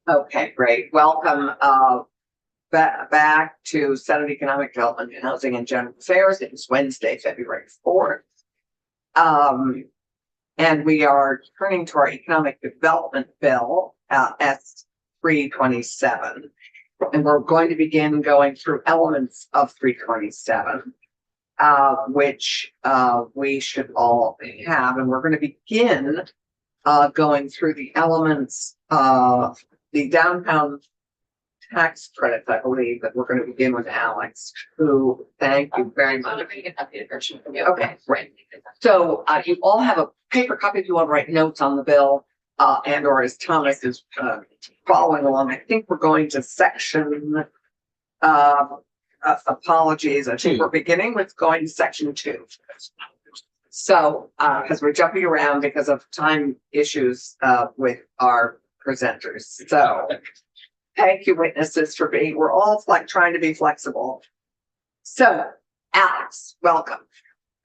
Okay, great. Welcome back to Senate Economic Development and Housing and General Affairs. It is Wednesday, February 4th. And we are turning to our Economic Development Bill, S 327. And we're going to begin going through elements of 327, which we should all have. And we're going to begin going through the elements of the downtown tax credits. I believe that we're going to begin with Alex, who, thank you very much. Okay, great. So you all have a paper copy if you want to write notes on the bill, and or as Thomas is following along. I think we're going to section, apologies, I think we're beginning with going to section 2. So, because we're jumping around because of time issues with our presenters. So, thank you, witnesses, for being, we're all like trying to be flexible. So, Alex, welcome.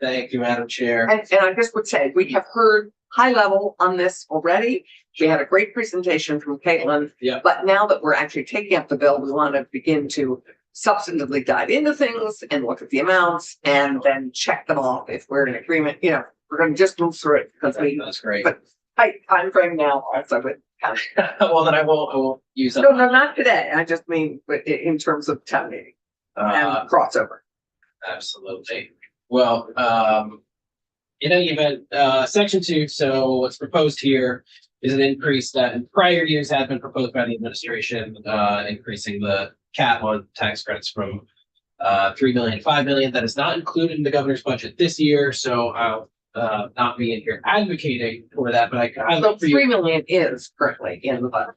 Thank you, Madam Chair. And I just would say, we have heard high level on this already. We had a great presentation from Caitlin. Yeah. But now that we're actually taking up the bill, we want to begin to substantively dive into things and look at the amounts and then check them off if we're in agreement. You know, we're going to just move through it because That's great. But time frame now also with. Well, then I won't use that. No, not today. I just mean in terms of town meeting and crossover. Absolutely. Well, in any event, section 2. So what's proposed here is an increase that in prior years had been proposed by the administration, increasing the cap on tax credits from 3 million to 5 million. That is not included in the governor's budget this year. So I'll not be in here advocating for that, but I look for 3 million is currently in the budget.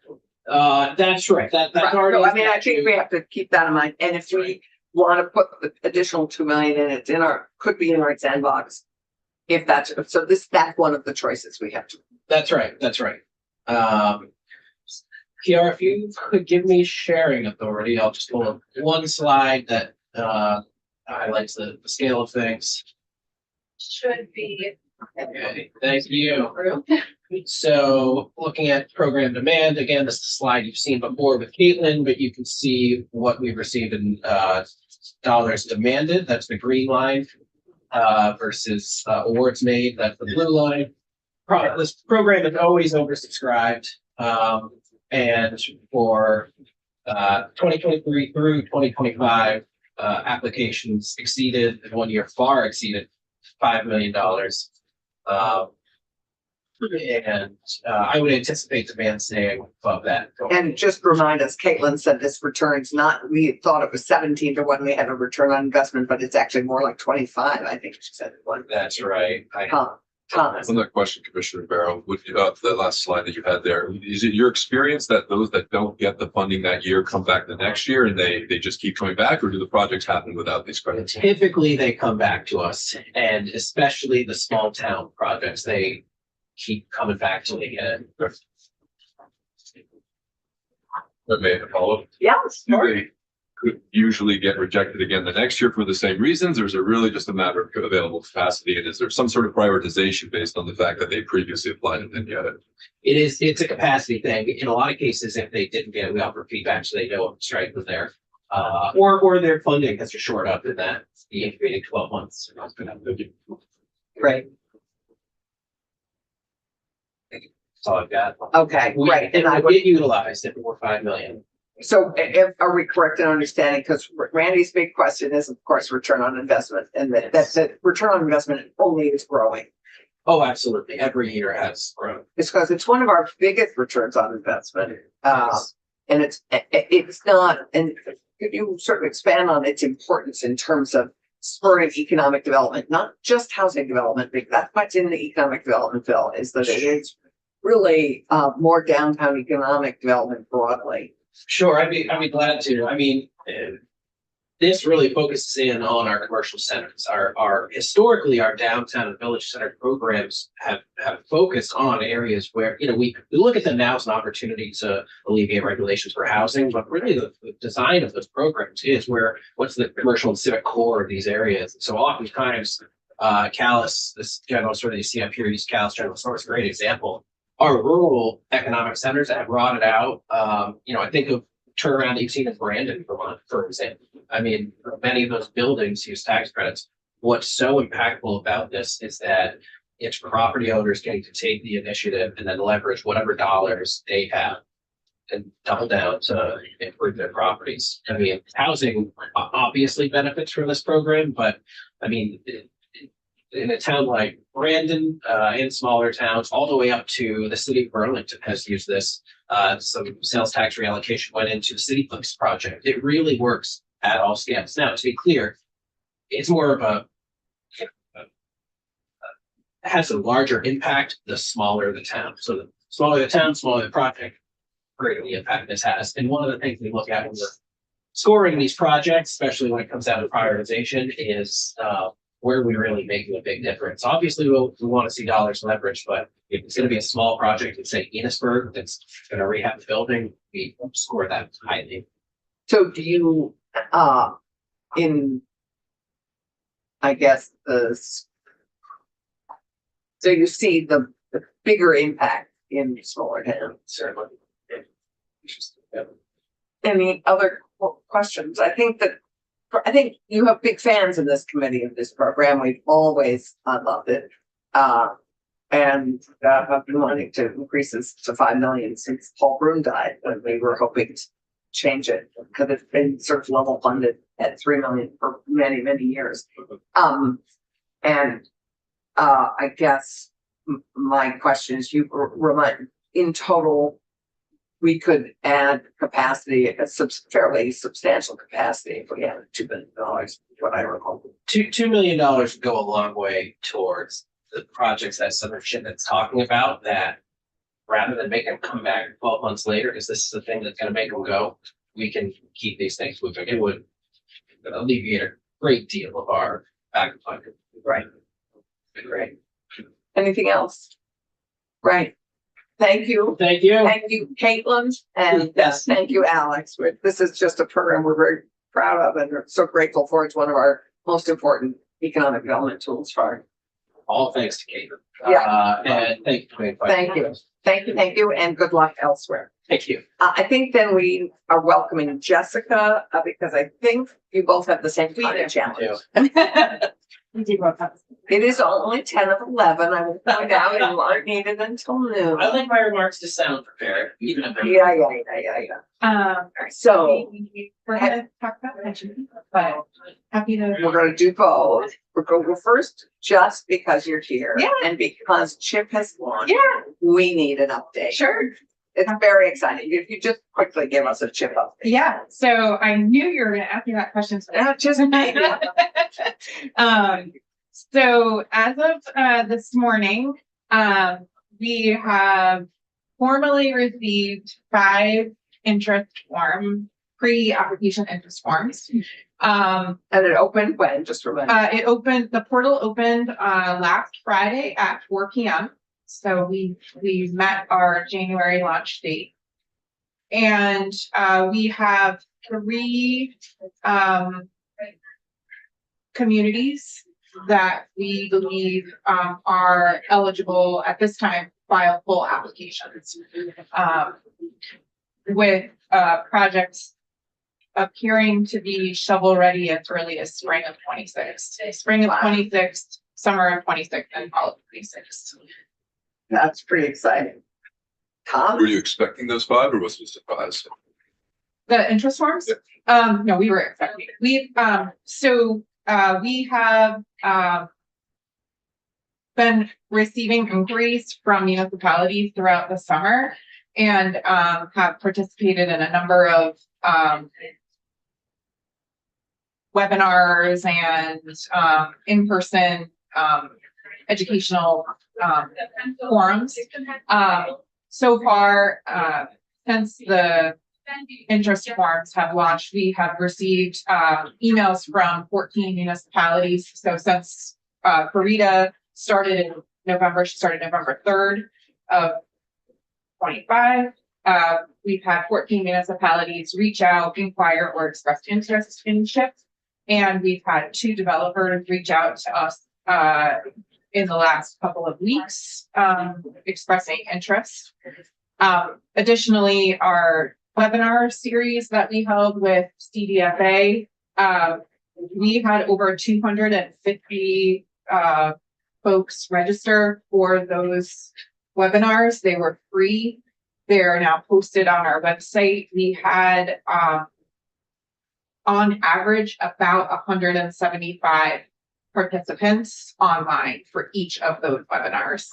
That's right. That's right. already. No, I mean, I think we have to keep that in mind. And if we want to put the additional 2 million in, it's in our, could be in our sandbox. If that's so, that's one of the choices we have to. That's right. That's right. PR, if you could give me sharing authority, I'll just pull up one slide that highlights the scale of things. Should be. Okay, thank you. So looking at program demand, again, this is a slide you've seen before with Caitlin, but you can see what we've received in dollars demanded. That's the green line versus awards made. That's the blue line. This program is always oversubscribed. And for 2023 through 2025, applications exceeded, in 1 year far exceeded $5 million. And I would anticipate demand staying above that. And just remind us, Caitlin said this return's not, we thought it was 17 to 1, we had a return on investment, but it's actually more like 25, I think she said. That's right. Thomas. On that question, Commissioner Barrow, with the last slide that you had there, is it your experience that those that don't get the funding that year come back the next year and they just keep coming back, or do the projects happen without these credits? Typically, they come back to us, and especially the small town projects, they keep coming back till they get it. That may have a follow-up. Yes. They could usually get rejected again the next year for the same reasons, or is it really just a matter of available capacity? And is there some sort of prioritization based on the fact that they previously applied and didn't get it? It's a capacity thing. In a lot of cases, if they didn't get it, we offer feedback so they know if the strike was there. Or their funding has to short up in that the incubating 12 months. Right. That's all I've got. Okay, right. And I would get utilized if it were 5 million. So are we correct in understanding, because Randy's big question is, of course, return on investment, and that return on investment only is growing. Oh, absolutely. Every year has grown. It's because it's one of our biggest returns on investment. And it's not, and could you sort of expand on its importance in terms of spurring economic development, not just housing development, because that's what's in the economic development bill, is that it is really more downtown economic development broadly. Sure, I'd be glad to. I mean, this really focuses in on our commercial centers. Our historically, our downtown and village center programs have focused on areas where, you know, we look at them now as an opportunity to alleviate regulations for housing, but really the design of those programs is what's the commercial and civic core of these areas. And so oftentimes, Calais, this general store that you see up here, East Calais General Store is a great example. our rural economic centers that have brought it out. I think of turnaround that you've seen in Brandon, Vermont, for example. I mean, many of those buildings use tax credits. What's so impactful about this is that it's property owners getting to take the initiative and then leverage whatever dollars they have and double down to improve their properties. I mean, housing obviously benefits from this program, but I mean, in a town like Brandon, and smaller towns, all the way up to the city of Burlington has used this. Some sales tax reallocation went into the City Place project. It really works at all scales. Now, to be clear, it's more of has a larger impact the smaller the town. So the smaller the town, smaller the project, greater the impact this has. And one of the things we look at when we're scoring these projects, especially when it comes down to prioritization, is where we're really making a big difference. Obviously, we want to see dollars leveraged, but if it's going to be a small project in, say, Enosburg, that's going to rehab the building, we score that highly. So do you, I guess, so you see the bigger impact in smaller towns? Certainly. Yeah. Any other questions? I think you have big fans in this committee of this program. We've always loved it. And I've been wanting to increase this to 5 million since Paul Broom died, when we were hoping to change it, because it's been sort of level funded at 3 million for many, many years. I guess my question is, you remind, in total, we could add capacity, a fairly substantial capacity, if we had $2 billion, what I recall. $2 million would go a long way towards the projects that Senator Shipman's talking about, that rather than make them come back 12 months later, because this is the thing that's going to make them go, we can keep these things moving. It would alleviate a great deal of our back pocket. Right. Great. Anything else? Right. Thank you. Thank you. Thank you, Caitlin, and Yes. thank you, Alex. This is just a program we're very proud of and are so grateful for. It's one of our most important economic development tools for our. All thanks to Kate. Yeah. And thank you for inviting us. Thank you, and good luck elsewhere. Thank you. I think then we are welcoming Jessica, because I think you both have the same We kind do. of challenge. We do both have. It is only 10 of 11. I will point out you aren't needed until noon. I like my remarks to sound prepared, even if they're. Yeah. So We're gonna talk about pension, but happy to. we're going to do both. We're going to go first just because you're here. Yeah. And because Chip has won. Yeah, We need an update. sure. It's very exciting. If you just quickly give us a Chip update. Yeah, so I knew you were gonna ask me that question. So Just So as of this morning, we have formally received 5 pre-application interest forms. And it opened when? Just remember. The portal opened last Friday at 4 p.m. So we met our January launch date. And we have 3 communities that we believe are eligible at this time to file full applications. With projects appearing to be shovel ready as early as spring of 26. Spring of 26, summer of 26, and fall of 26. That's pretty exciting. Tom? Were you expecting those 5 or was it a surprise? The interest forms? No, we were expecting. We have been receiving inquiries from municipalities throughout the summer and have participated in a number of webinars and in-person educational forums. So far, since the interest forms have launched, we have received emails from 14 municipalities. So since Farida started in November, she started November 3rd of 25. We've had 14 municipalities reach out, inquire, or express interest in CHIP. And we've had 2 developers reach out to us in the last couple of weeks, expressing interest. Additionally, our webinar series that we held with CDFA, we had over 250 folks register for those webinars. They were free. They're now posted on our website. We had on average about 175 participants online for each of those webinars.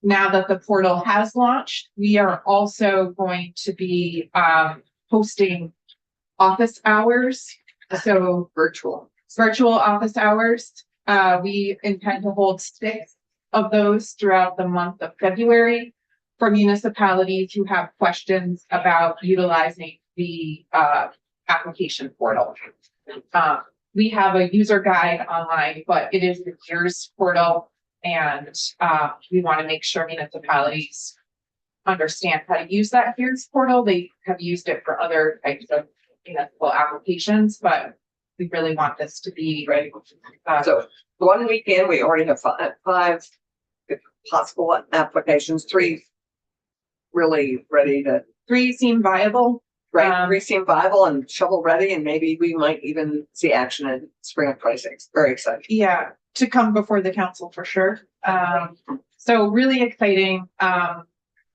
Now that the portal has launched, we are also going to be hosting office hours. So virtual office hours. We intend to hold 6 of those throughout the month of February for municipalities who have questions about utilizing the application portal. We have a user guide online, but it is the CARES portal, and we want to make sure municipalities understand how to use that CARES portal. They have used it for other types of municipal applications, but we really want this to be ready. So 1 weekend, we already have 5 possible applications, 3 really ready to. 3 seem viable. Right, 3 seem viable and shovel ready, and maybe we might even see action in spring of 26. Very exciting. Yeah, to come before the council for sure. So really exciting.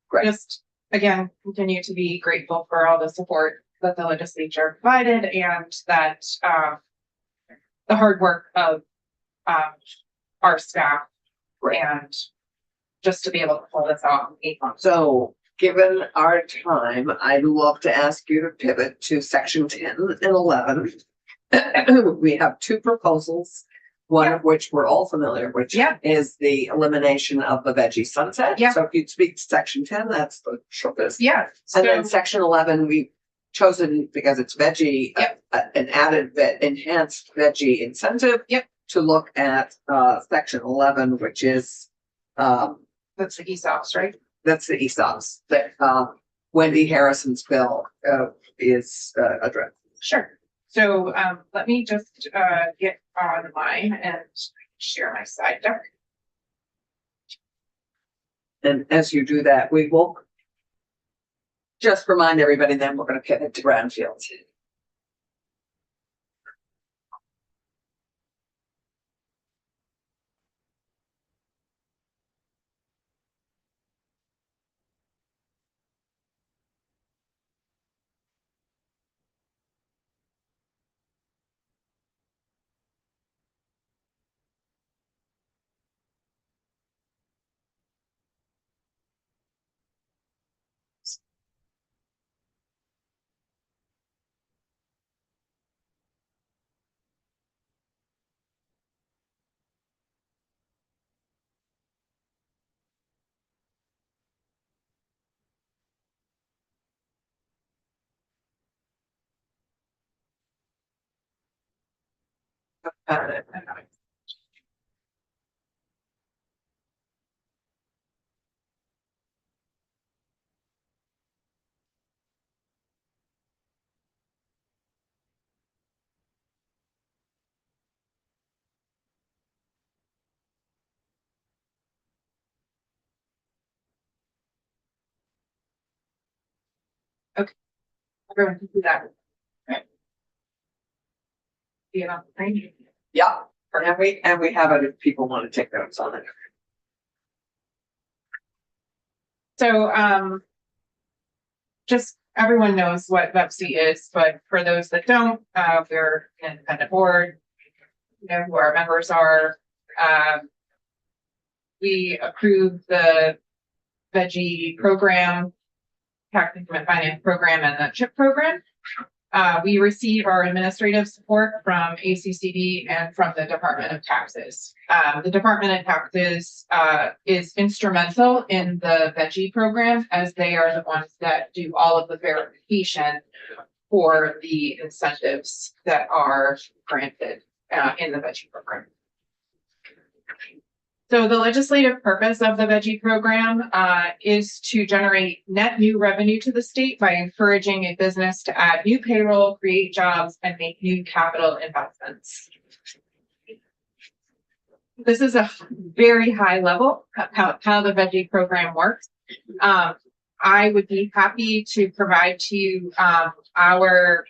Great. Just again, continue to be grateful for all the support that the legislature provided, and that the hard work of our staff, and just to be able to pull this off in 8 months. So given our time, I'd love to ask you to pivot to section 10 and 11. We have 2 proposals, one of which we're all familiar with, is the elimination of the veggie sunset. So if you'd speak to section 10, that's the shortest. And then section 11, we've chosen because it's veggie, an added enhanced veggie incentive to look at section 11, which is that's the ESOPs, right? That's the ESOPs that Wendy Harrison's bill is addressed. Sure. So let me just get online and share my slide deck. And as you do that, we will just remind everybody, then we're going to pivot to brownfields. Okay, everyone can do that. See it on the screen? Yeah, and we have it if people want to take notes on it. So just everyone knows what VEPC is, but for those that don't, we're an independent board, you know who our members are. We approve the veggie program, tax increment finance program, and the CHIP program. We receive our administrative support from ACCD and from the Department of Taxes. The Department of Taxes is instrumental in the veggie program, as they are the ones that do all of the verification for the incentives that are granted in the veggie program. So the legislative purpose of the veggie program is to generate net new revenue to the state by encouraging a business to add new payroll, create jobs, and make new capital investments. this is a very high level of how the veggie program works. I would be happy to provide to you our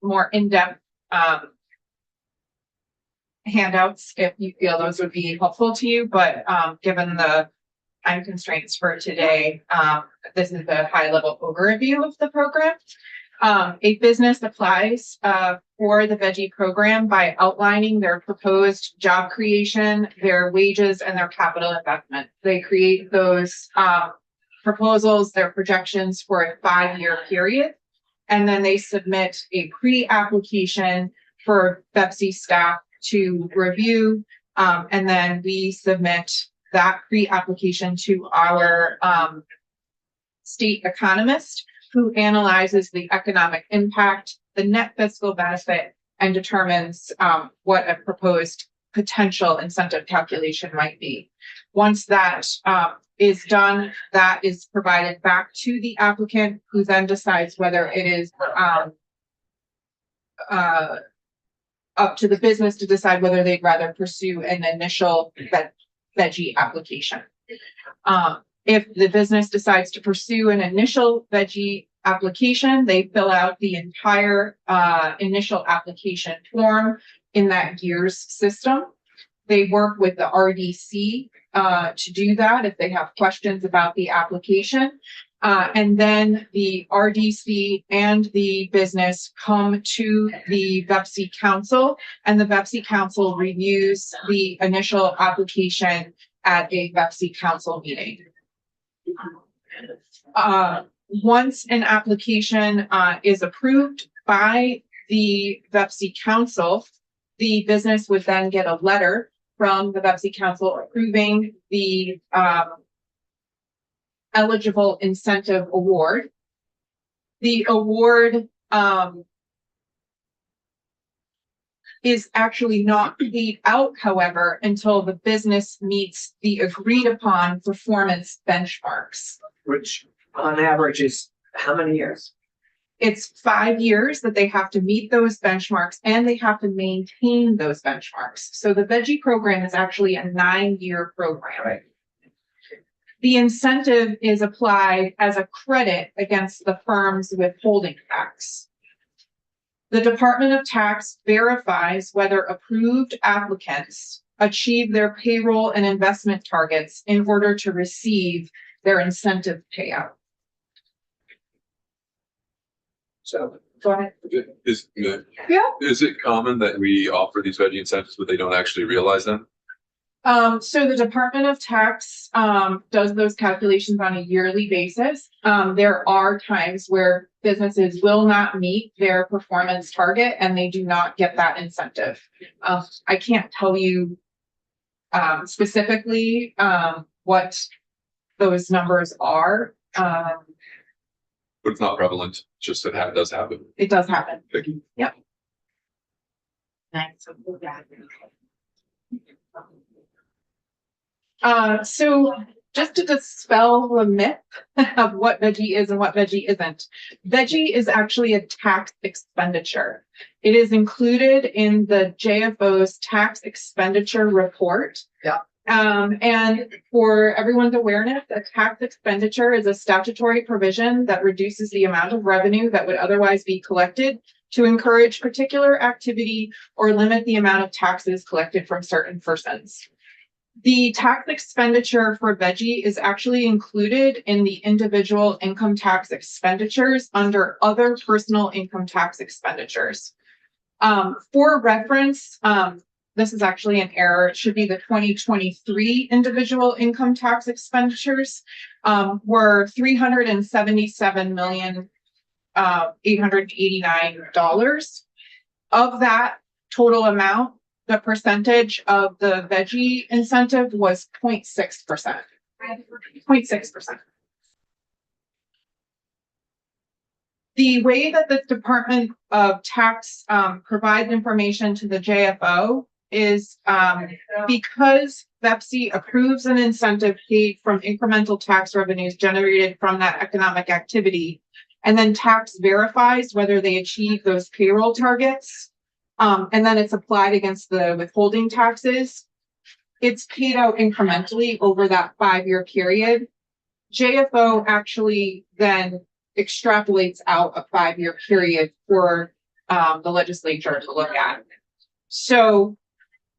more in-depth handouts if you feel those would be helpful to you, but given the time constraints for today, this is the high-level overview of the program. A business applies for the veggie program by outlining their proposed job creation, their wages, and their capital investment. They create those proposals, their projections for a 5-year period, and then they submit a pre-application for BEPC staff to review, and then we submit that pre-application to our state economist, who analyzes the economic impact, the net fiscal benefit, and determines what a proposed potential incentive calculation might be. Once that is done, that is provided back to the applicant, who then decides whether it is up to the business to decide whether they'd rather pursue an initial veggie application. If the business decides to pursue an initial veggie application, they fill out the entire initial application form in that GEARS system. They work with the RDC to do that if they have questions about the application. And then the RDC and the business come to the BEPC Council, and the BEPC Council reviews the initial application at a BEPC Council meeting. Once an application is approved by the BEPC Council, the business would then get a letter from the BEPC Council approving the eligible incentive award. The award is actually not paid out, however, until the business meets the agreed upon performance benchmarks. Which on average is how many years? It's 5 years that they have to meet those benchmarks, and they have to maintain those benchmarks. So the veggie program is actually a 9-year program. Right. The incentive is applied as a credit against the firm's withholding tax. The Department of Tax verifies whether approved applicants achieve their payroll and investment targets in order to receive their incentive payout. So Go ahead. Is Yeah. it common that we offer these veggie incentives, but they don't actually realize them? So the Department of Tax does those calculations on a yearly basis. There are times where businesses will not meet their performance target and they do not get that incentive. I can't tell you specifically what those numbers are. But it's not prevalent, just that it does happen. It does happen. Thank you. Yep. So just to dispel the myth of what veggie is and what veggie isn't, veggie is actually a tax expenditure. It is included in the JFO's tax expenditure report. Yeah. And for everyone's awareness, a tax expenditure is a statutory provision that reduces the amount of revenue that would otherwise be collected to encourage particular activity or limit the amount of taxes collected from certain persons. The tax expenditure for veggie is actually included in the individual income tax expenditures under other personal income tax expenditures. For reference, this is actually an error. It should be the 2023 individual income tax expenditures were $377,889,000. Of that total amount, the percentage of the veggie incentive was 0.6%. 0.6%. The way that the Department of Tax provides information to the JFO is because BEPC approves an incentive paid from incremental tax revenues generated from that economic activity, and then tax verifies whether they achieve those payroll targets. And then it's applied against the withholding taxes. It's paid out incrementally over that 5-year period. JFO actually then extrapolates out a 5-year period for the legislature to look at. So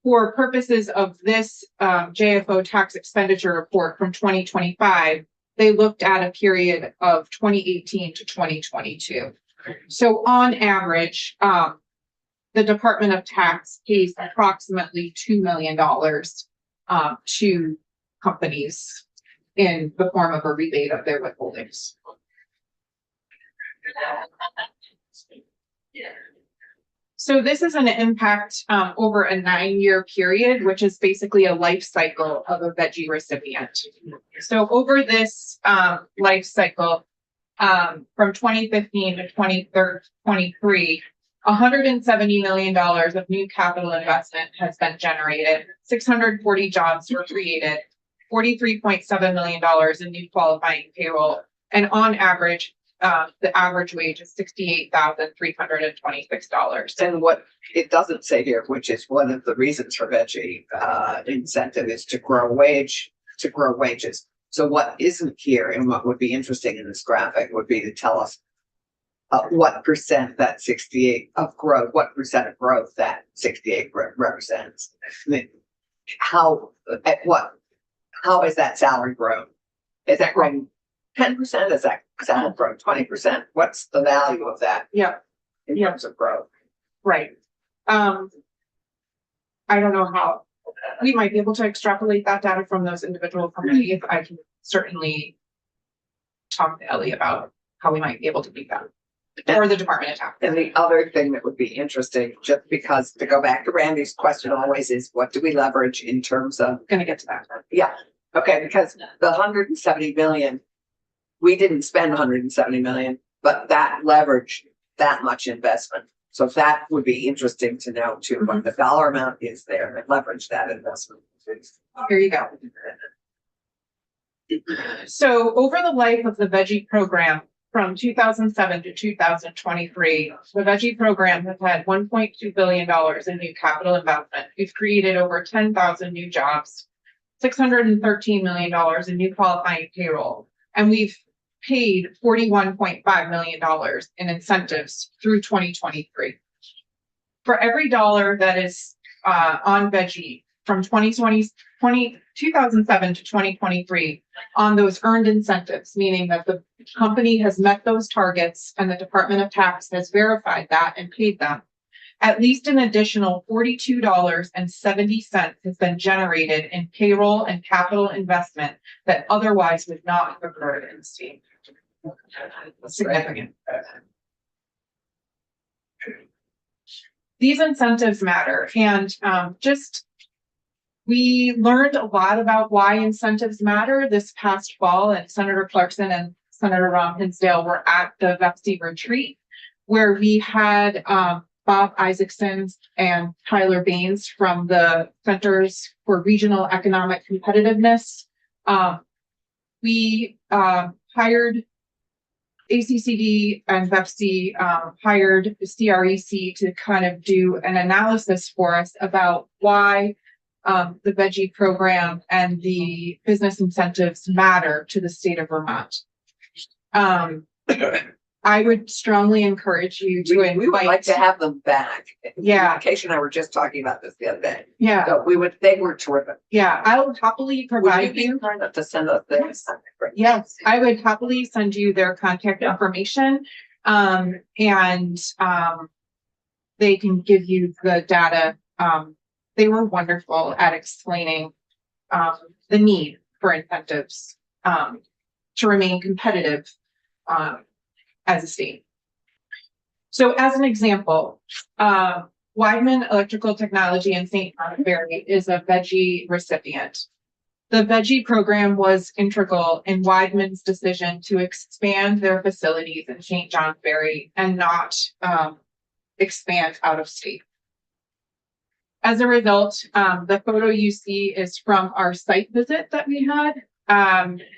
for purposes of this JFO tax expenditure report from 2025, they looked at a period of 2018 to 2022. So on average, the Department of Tax pays approximately $2 million to companies in the form of a rebate of their withholdings. So this is an impact over a 9-year period, which is basically a life cycle of a veggie recipient. So over this life cycle, from 2015 to 2023, $170 million of new capital investment has been generated. 640 jobs were created, $43.7 million in new qualifying payroll, and on average, the average wage is $68,326. And what it doesn't say here, which is one of the reasons for veggie incentive, is to grow wages. So what isn't here and what would be interesting in this graphic would be to tell us what percent that 68 of growth, what percent of growth that 68 represents. I mean, how is that salary grown? Is that growing 10%? Is that salary grown 20%? What's the value of that? Yeah. In terms of growth. Right. I don't know how we might be able to extrapolate that data from those individual companies. I can certainly talk to Ellie about how we might be able to do that. Or the Department of Tax. And the other thing that would be interesting, just because to go back to Randy's question always, is what do we leverage in terms of, Gonna get to that. yeah, okay, because the 170 million, we didn't spend 170 million, but that leveraged that much investment. So that would be interesting to know too, what the dollar amount is there that leverage that investment. Here you go. So over the life of the veggie program, from 2007 to 2023, the veggie program has had $1.2 billion in new capital investment. We've created over 10,000 new jobs, $613 million in new qualifying payroll, and we've paid $41.5 million in incentives through 2023. For every dollar that is on veggie from 2007 to 2023 on those earned incentives, meaning that the company has met those targets and the Department of Tax has verified that and paid them, at least an additional $42.70 has been generated in payroll and capital investment that otherwise would not have occurred in the state. Significant. These incentives matter, and we learned a lot about why incentives matter this past fall, and Senator Clarkson and Senator Ron Hinsdale were at the VEPSI retreat, where we had Bob Isaacson and Tyler Baines from the Centers for Regional Economic Competitiveness. We hired ACCD and VEPSI hired the CREC to kind of do an analysis for us about why the veggie program and the business incentives matter to the state of Vermont. I would strongly encourage you to invite. We would like to have them back. Yeah. Keisha and I were just talking about this the other day. Yeah. So they were terrific. Yeah. I'll happily provide you. To send us this. Yes, I would happily send you their contact information. And they can give you the data. They were wonderful at explaining the need for incentives to remain competitive as a state. So as an example, Weidman Electrical Technology in St. John Berry is a veggie recipient. The veggie program was integral in Weidman's decision to expand their facilities in St. John Berry and not expand out of state. As a result, the photo you see is from our site visit that we had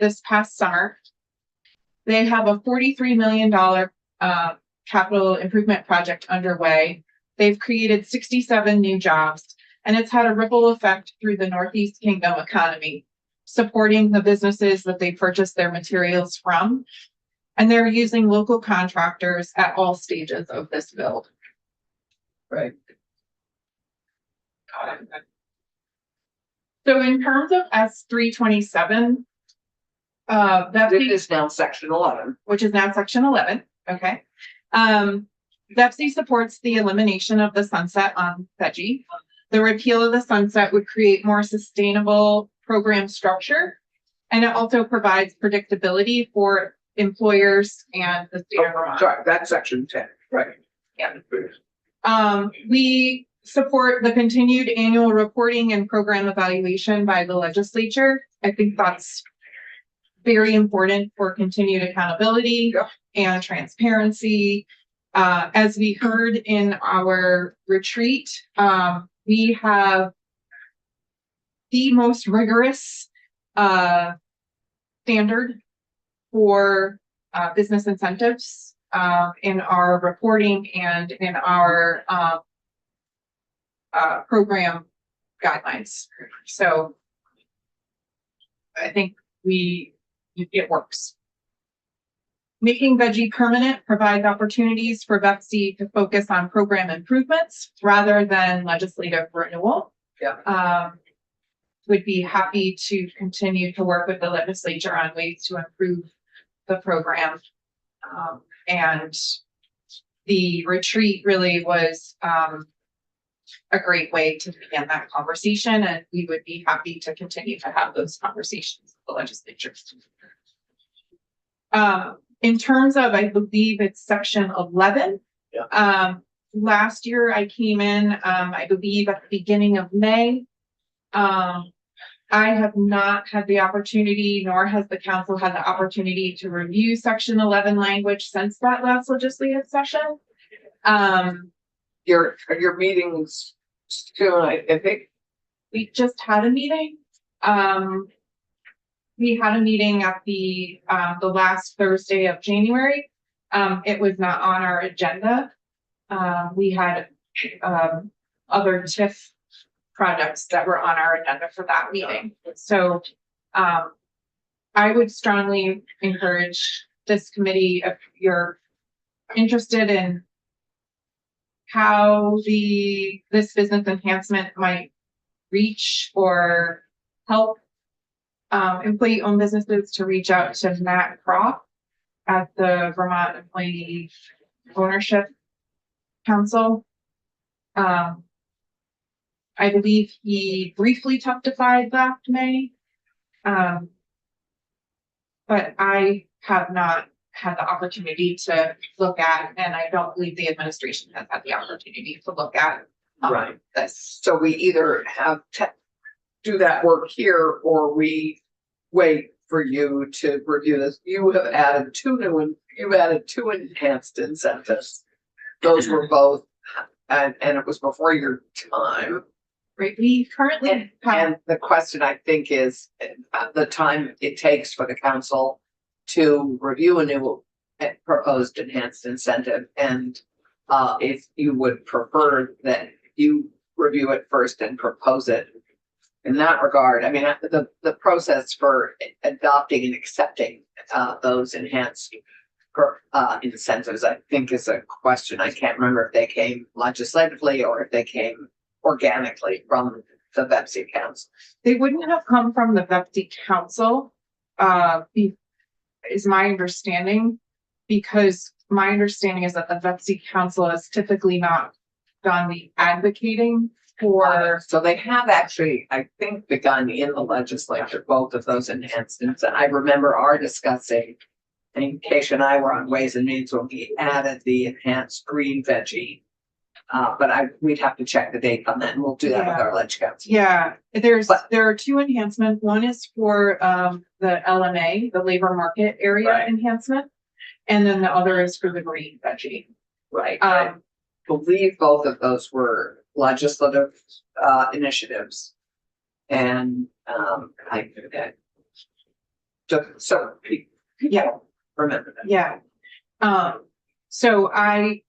this past summer. They have a $43 million capital improvement project underway. They've created 67 new jobs, and it's had a ripple effect through the Northeast Kingdom economy, supporting the businesses that they purchase their materials from. And they're using local contractors at all stages of this build. Right. So in terms of S327, This is now section 11. which is now section 11, okay. VEPSI supports the elimination of the sunset on veggie. The repeal of the sunset would create more sustainable program structure. And it also provides predictability for employers and the state of Vermont. Sorry, that's section 10. Right. We support the continued annual reporting and program evaluation by the legislature. I think that's very important for continued accountability and transparency. As we heard in our retreat, we have the most rigorous standard for business incentives in our reporting and in our program guidelines. So I think it works. Making veggie permanent provides opportunities for VEPSI to focus on program improvements rather than legislative renewal. Would be happy to continue to work with the legislature on ways to improve the program. And the retreat really was a great way to begin that conversation, and we would be happy to continue to have those conversations with the legislature. In terms of, I believe it's section 11. Last year I came in, I believe at the beginning of May. I have not had the opportunity, nor has the council had the opportunity to review section 11 language since that last legislative session. Your meetings soon, I think. We just had a meeting. We had a meeting at the last Thursday of January. It was not on our agenda. We had other TIF projects that were on our agenda for that meeting. So I would strongly encourage this committee, if you're interested in how this business enhancement might reach or help employee-owned businesses, to reach out to Matt Croft at the Vermont Employee Ownership Council. I believe he briefly testified last May. But I have not had the opportunity to look at, and I don't believe the administration has had the opportunity to look at Right. this. So we either have to do that work here, or we wait for you to review this. You've added two enhanced incentives. Those were both, and it was before your time. Right, we currently have, And the question, I think, is the time it takes for the council to review a new proposed enhanced incentive, and if you would prefer that you review it first and propose it. In that regard, I mean, the process for adopting and accepting those enhanced incentives, I think, is a question. I can't remember if they came legislatively or if they came organically from the VEPSI Council. they wouldn't have come from the VEPSI Council, is my understanding, because my understanding is that the VEPSI Council has typically not done the advocating for. So they have actually, I think, begun in the legislature, both of those enhancements. And I remember our discussing, and Keisha and I were on Ways and Means when we added the enhanced green veggie. But we'd have to check the date on that, and we'll do that with our ledge council. Yeah, there are two enhancements. One is for the LMA, the labor market area Right. enhancement, and then the other is for the green veggie. Right. I believe both of those were legislative initiatives. And I forget. So Yeah. remember that. Yeah. So I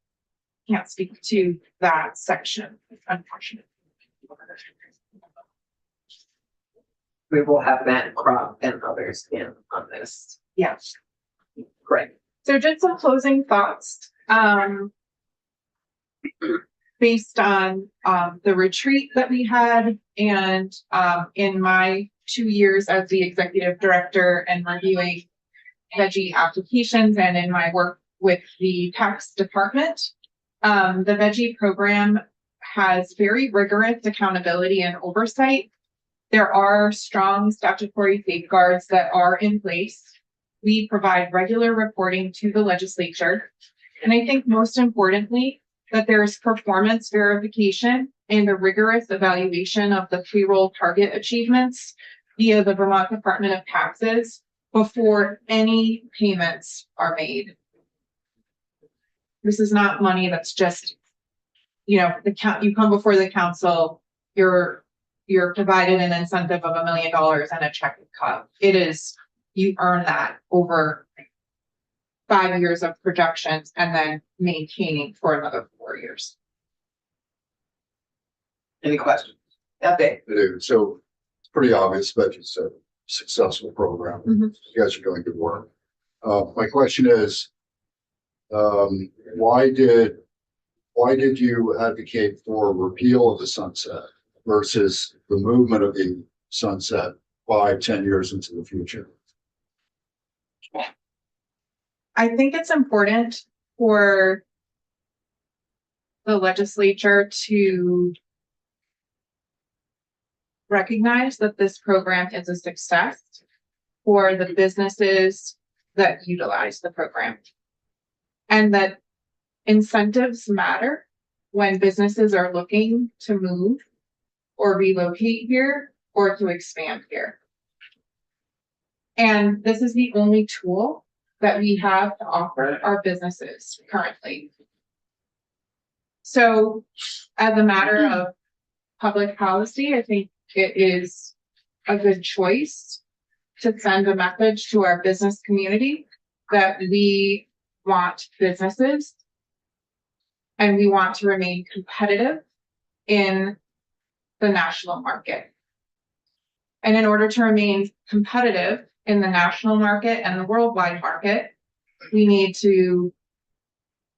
can't speak to that section, unfortunately. We will have Matt Crop and others in on this. Yes. Great. So just some closing thoughts. Based on the retreat that we had and in my 2 years as the executive director and reviewing veggie applications and in my work with the tax department, the veggie program has very rigorous accountability and oversight. There are strong statutory safeguards that are in place. We provide regular reporting to the legislature. And I think most importantly, that there is performance verification and a rigorous evaluation of the payroll target achievements via the Vermont Department of Taxes before any payments are made. This is not money that's just, you come before the council, you're provided an incentive of $1 million and a check is cut. It is, you earn that over 5 years of projections and then maintaining for another 4 years. Any questions? Okay. So it's pretty obvious that it's a successful program. Mhm. You guys are doing good work. My question is, why did you advocate for repeal of the sunset versus the movement of the sunset 5-10 years into the future? I think it's important for the legislature to recognize that this program is a success for the businesses that utilize the program. And that incentives matter when businesses are looking to move or relocate here or to expand here. And this is the only tool that we have to offer our businesses currently. So as a matter of public policy, I think it is a good choice to send a message to our business community that we want businesses and we want to remain competitive in the national market. And in order to remain competitive in the national market and the worldwide market, we need to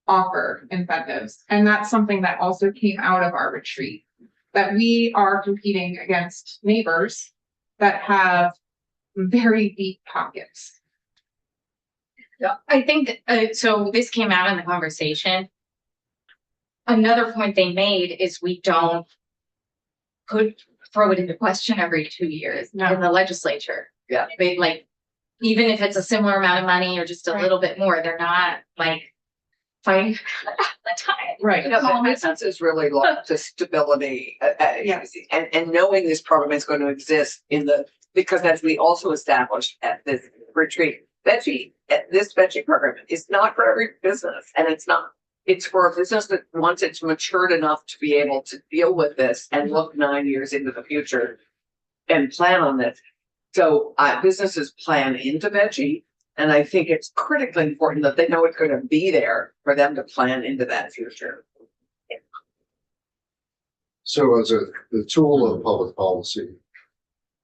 offer incentives. And that's something that also came out of our retreat, that we are competing against neighbors that have very deep pockets. I think, so this came out in the conversation. Another point they made is we don't throw it into question every 2 years in the legislature. Yeah. They even if it's a similar amount of money or just a little bit more, they're not fighting at the time. Right. No, the business is really look to stability, Yes. and knowing this program is going to exist because as we also established at this retreat, this veggie program is not for every business, and it's for a business that once it's matured enough to be able to deal with this and look 9 years into the future and plan on this. So businesses plan into veggie, and I think it's critically important that they know it's going to be there for them to plan into that future. So as the tool of public policy,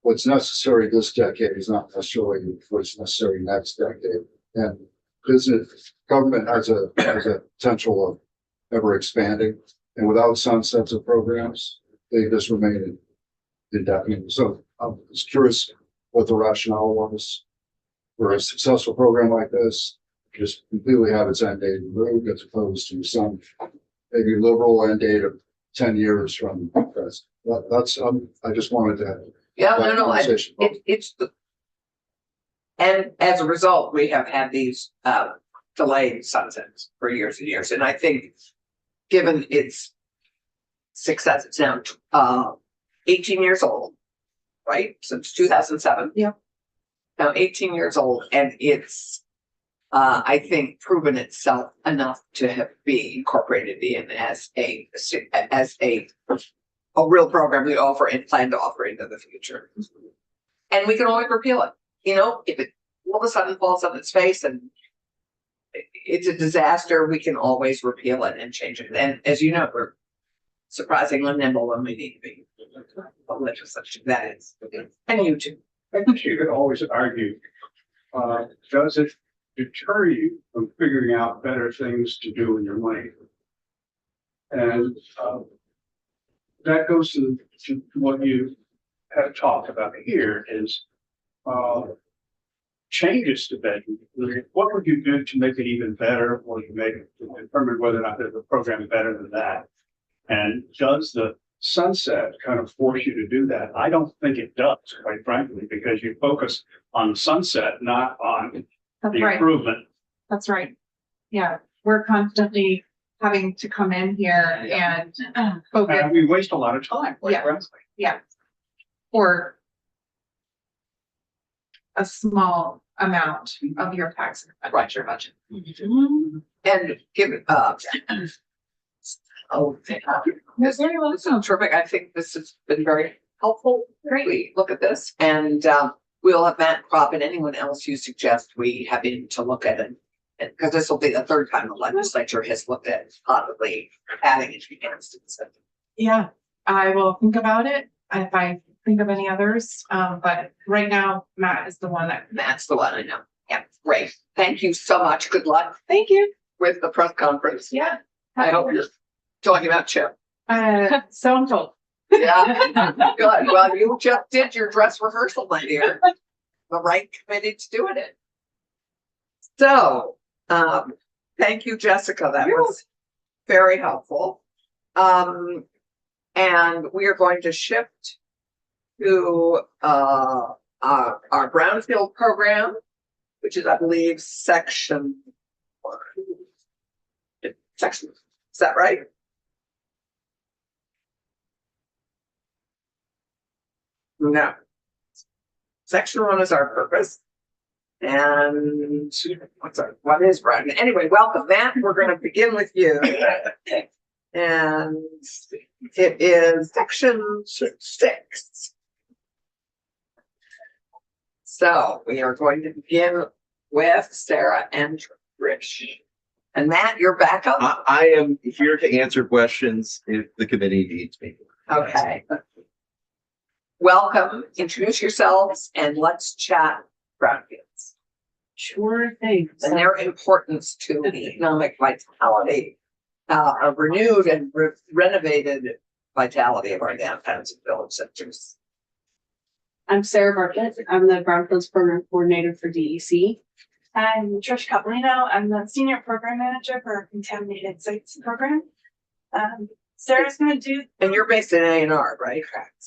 what's necessary this decade is not necessarily what's necessary next decade. And government has a potential of ever expanding, and without sunsets of programs, they just remain indefinite. So I'm just curious what the rationale was for a successful program like this, just completely have its end date removed as opposed to some maybe liberal end date of 10 years from present. That's I just wanted to. Yeah, no, and as a result, we have had these delayed sunsets for years and years. And I think given its success, it's now 18 years old, right? Since 2007. Yeah. Now 18 years old, and it's I think proven itself enough to be incorporated in as a real program we offer and plan to offer into the future. And we can always repeal it. If it all of a sudden falls on its face and it's a disaster, we can always repeal it and change it. And as you know, we're surprisingly nimble when we need to be. The legislature, that is. And you too. I think you could always argue, does it deter you from figuring out better things to do with your money? And that goes to what you have talked about here is changes to bedroom. What would you do to make it even better, or to make it to determine whether or not there's a program better than that? And does the sunset kind of force you to do that? I don't think it does, quite frankly, because you focus on sunset, not on That's the right. improvement. That's right. Yeah, we're constantly having to come in here and focus, And we waste a lot of time, quite Yeah. frankly. for a small amount of your tax expenditure budget. And give it up. Oh, this is terrific. I think this has been very helpful. Great. We look at this and we'll have Matt Crop and anyone else you suggest we have in to look at it. Because this will be the third time the legislature has looked at possibly adding it to instance. Yeah, I will think about it if I think of any others. But right now, Matt is the one that. That's the one I know. Yeah, great. Thank you so much. Good luck Thank you. with the press conference. Yeah. I hope you're talking about Chip. So I'm told. Yeah, good. Well, you just did your dress rehearsal, my dear. The right committee to do it in. So, thank you, Jessica. That was very helpful. And we are going to shift to our Brownfield program, which is, I believe, section. Is that right? No. Section 1 is our purpose. And what is Brown? Anyway, welcome, Matt. We're going to begin with you. And it is section 6. So we are going to begin with Sarah and Trish. And Matt, you're back up? I am here to answer questions if the committee needs me. Okay. Welcome, introduce yourselves, and let's chat brownfields Sure thing. and their importance to economic vitality, a renewed and renovated vitality of our downtowns and village centers. I'm Sarah Bartlett. I'm the Brownfields Program Coordinator for DEC. I'm Trish Capolino. I'm the Senior Program Manager for our Contaminated Sites Program. Sarah's going to do. And you're based in A&R, right?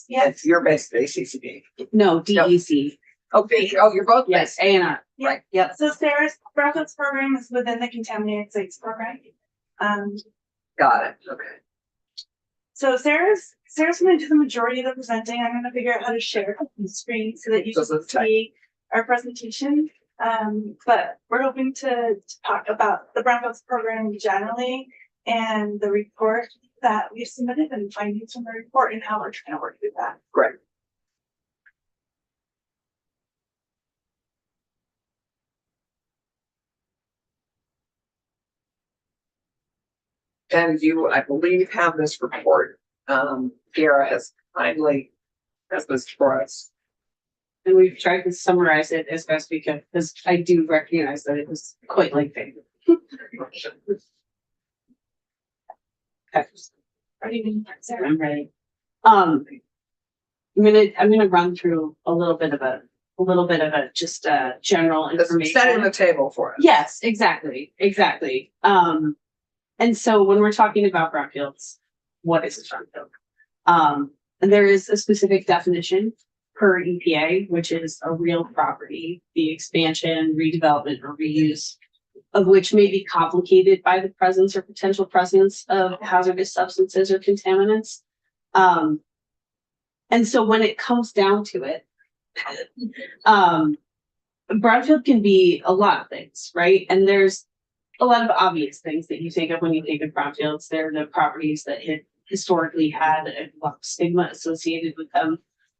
Yes. You're based at ACCD. No, DEC. Okay. Oh, you're both Yes, based. A&R. Yeah. Right. Yep. So Sarah's Brownfields program is within the Contaminated Sites Program. Got it. Okay. So Sarah's going to do the majority of the presenting. I'm going to figure out how to share the screen so that you So can let's type. see our presentation. But we're hoping to talk about the Brownfields program generally and the report that we submitted and findings from the report and how we're trying to work through that. Great. And you, I believe, have this report. Kiara has kindly has this for us. And we've tried to summarize it as best we can, because I do recognize that it was quite lengthy. Okay. Ready, Sarah? I'm ready. I'm gonna run through a little bit of a just general information. Setting the table for us. Yes, exactly. And so when we're talking about brownfields, what is a brownfield? And there is a specific definition per EPA, which is a real property, the expansion, redevelopment, or reuse of which may be complicated by the presence or potential presence of hazardous substances or contaminants. And so when it comes down to it, brownfield can be a lot of things, right? And there's a lot of obvious things that you think of when you think of brownfields. They're the properties that had historically had a lot of stigma associated with them.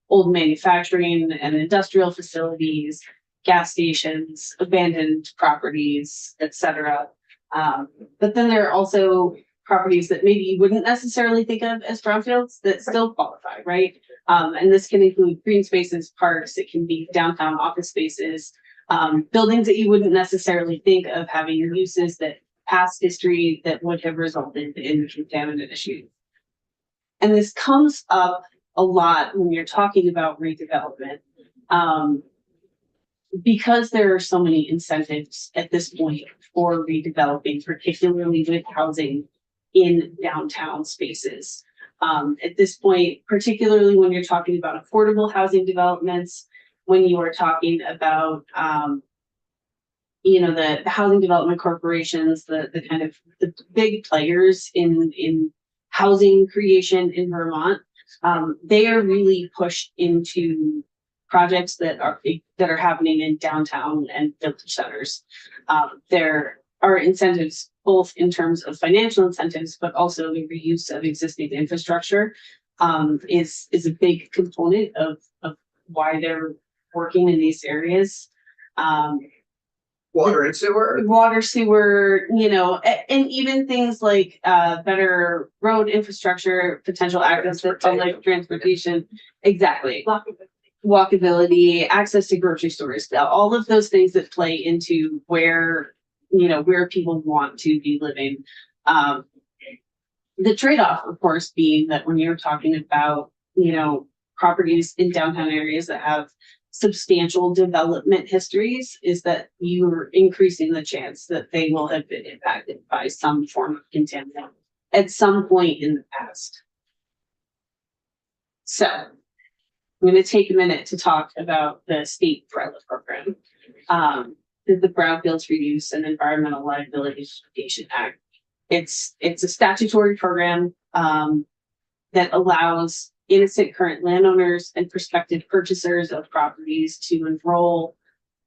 Old manufacturing and industrial facilities, gas stations, abandoned properties, etc. But then there are also properties that maybe you wouldn't necessarily think of as brownfields that still qualify, right? And this can include green spaces, parks, it can be downtown office spaces, buildings that you wouldn't necessarily think of having uses that past history that would have resulted in contaminant issues. And this comes up a lot when you're talking about redevelopment. Because there are so many incentives at this point for redeveloping, particularly with housing in downtown spaces. At this point, particularly when you're talking about affordable housing developments, when you are talking about, the housing development corporations, the kind of the big players in housing creation in Vermont, they are really pushed into projects that are happening in downtown and village centers. There are incentives both in terms of financial incentives, but also the reuse of existing infrastructure is a big component of why they're working in these areas. Water and sewer. Water, sewer, and even things like better road infrastructure, potential access to public transportation. Exactly. Walkability, access to grocery stores, all of those things that play into where people want to be living. The trade-off, of course, being that when you're talking about, properties in downtown areas that have substantial development histories, is that you're increasing the chance that they will have been impacted by some form of contaminant at some point in the past. So I'm going to take a minute to talk about the state BRELA program, the Brownfields Reuse and Environmental Liability Mitigation Act. It's a statutory program that allows innocent current landowners and prospective purchasers of properties to enroll,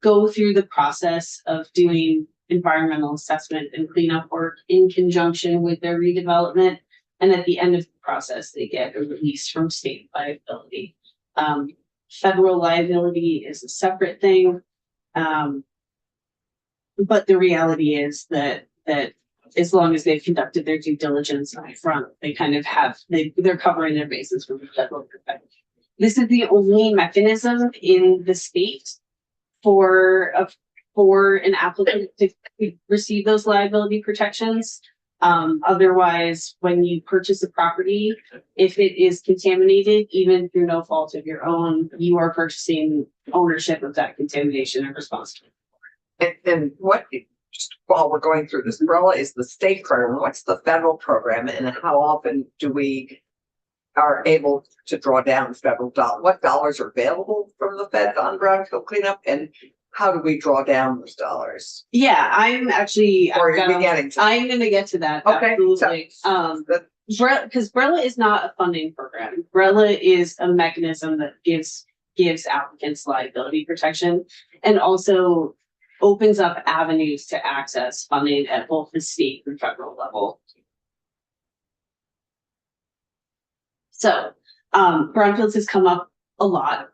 go through the process of doing environmental assessment and cleanup work in conjunction with their redevelopment. And at the end of the process, they get a release from state liability. Federal liability is a separate thing. But the reality is that as long as they've conducted their due diligence up front, they kind of they're covering their bases from a federal perspective. This is the only mechanism in the state for an applicant to receive those liability protections. Otherwise, when you purchase a property, if it is contaminated, even through no fault of your own, you are purchasing ownership of that contamination and responsibility. And what, just while we're going through this, BRELA is the state program. What's the federal program, and how often do we are able to draw down federal dollars? What dollars are available from the Fed on brownfield cleanup, and how do we draw down those dollars? Yeah, I'm actually. Or are we getting to that? I'm going to get to that. Okay. Absolutely. Because BRELA is not a funding program. BRELA is a mechanism that gives applicants liability protection, and also opens up avenues to access funding at both the state and federal level. So, brownfields has come up a lot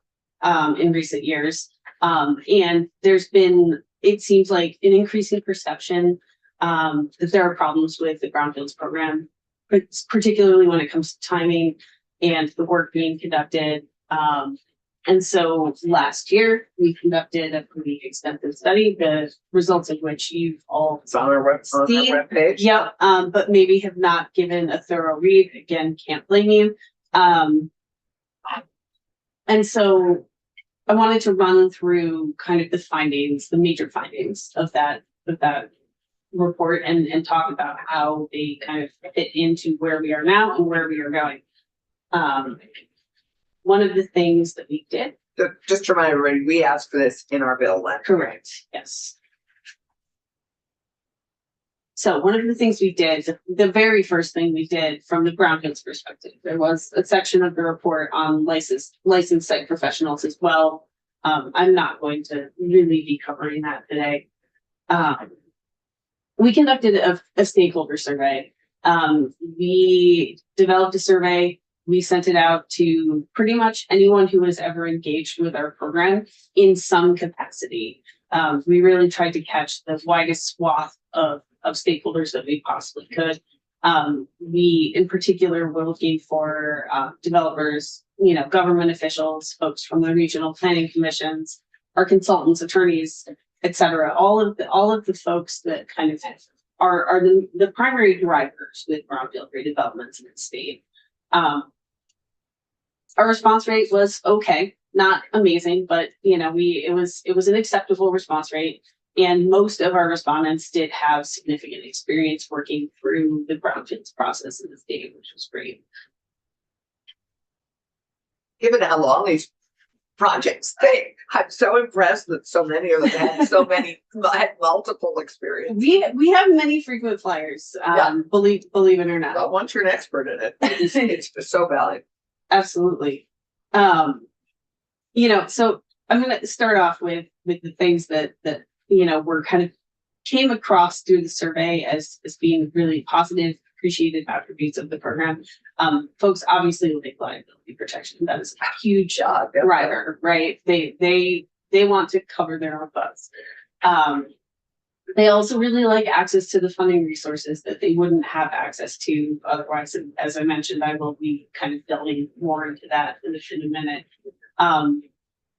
in recent years. And there's been, it seems like, an increasing perception that there are problems with the brownfields program, but particularly when it comes to timing and the work being conducted. And so last year we conducted a pretty extensive study, the results of which you've all It's on our webpage. Yep, but maybe have not given a thorough read. Again, can't blame you. And so I wanted to run through kind of the findings, the major findings of that report, and talk about how they kind of fit into where we are now and where we are going. One of the things that we did. Just to remind everybody, we asked for this in our bill letter. Correct, yes. So one of the things we did, the very first thing we did from the brownfields perspective, there was a section of the report on licensed site professionals as well. I'm not going to really be covering that today. We conducted a stakeholder survey. We developed a survey We sent it out to pretty much anyone who has ever engaged with our program in some capacity. We really tried to catch the widest swath of stakeholders that we possibly could. We in particular were looking for developers, you know, government officials, folks from the regional planning commissions, our consultants, attorneys, et cetera. All of the folks that kind of are the primary drivers with brownfield redevelopments in the state. Our response rate was okay, not amazing, but you know, it was an acceptable response rate. And most of our respondents did have significant experience working through the brownfields process in the state, which was great. Given how long these projects take, I'm so impressed that so many of them had had multiple experience. We have many frequent flyers, believe it or not. But once you're an expert in it, it's just so valuable. Absolutely. You know, so I'm going to start off with the things that you know were kind of came across through the survey as being really positive, appreciated attributes of the program. Folks obviously like liability protection. That is a huge driver, right? They want to cover their own butts. They also really like access to the funding resources that they wouldn't have access to otherwise. And as I mentioned, I will be kind of delving more into that in a minute.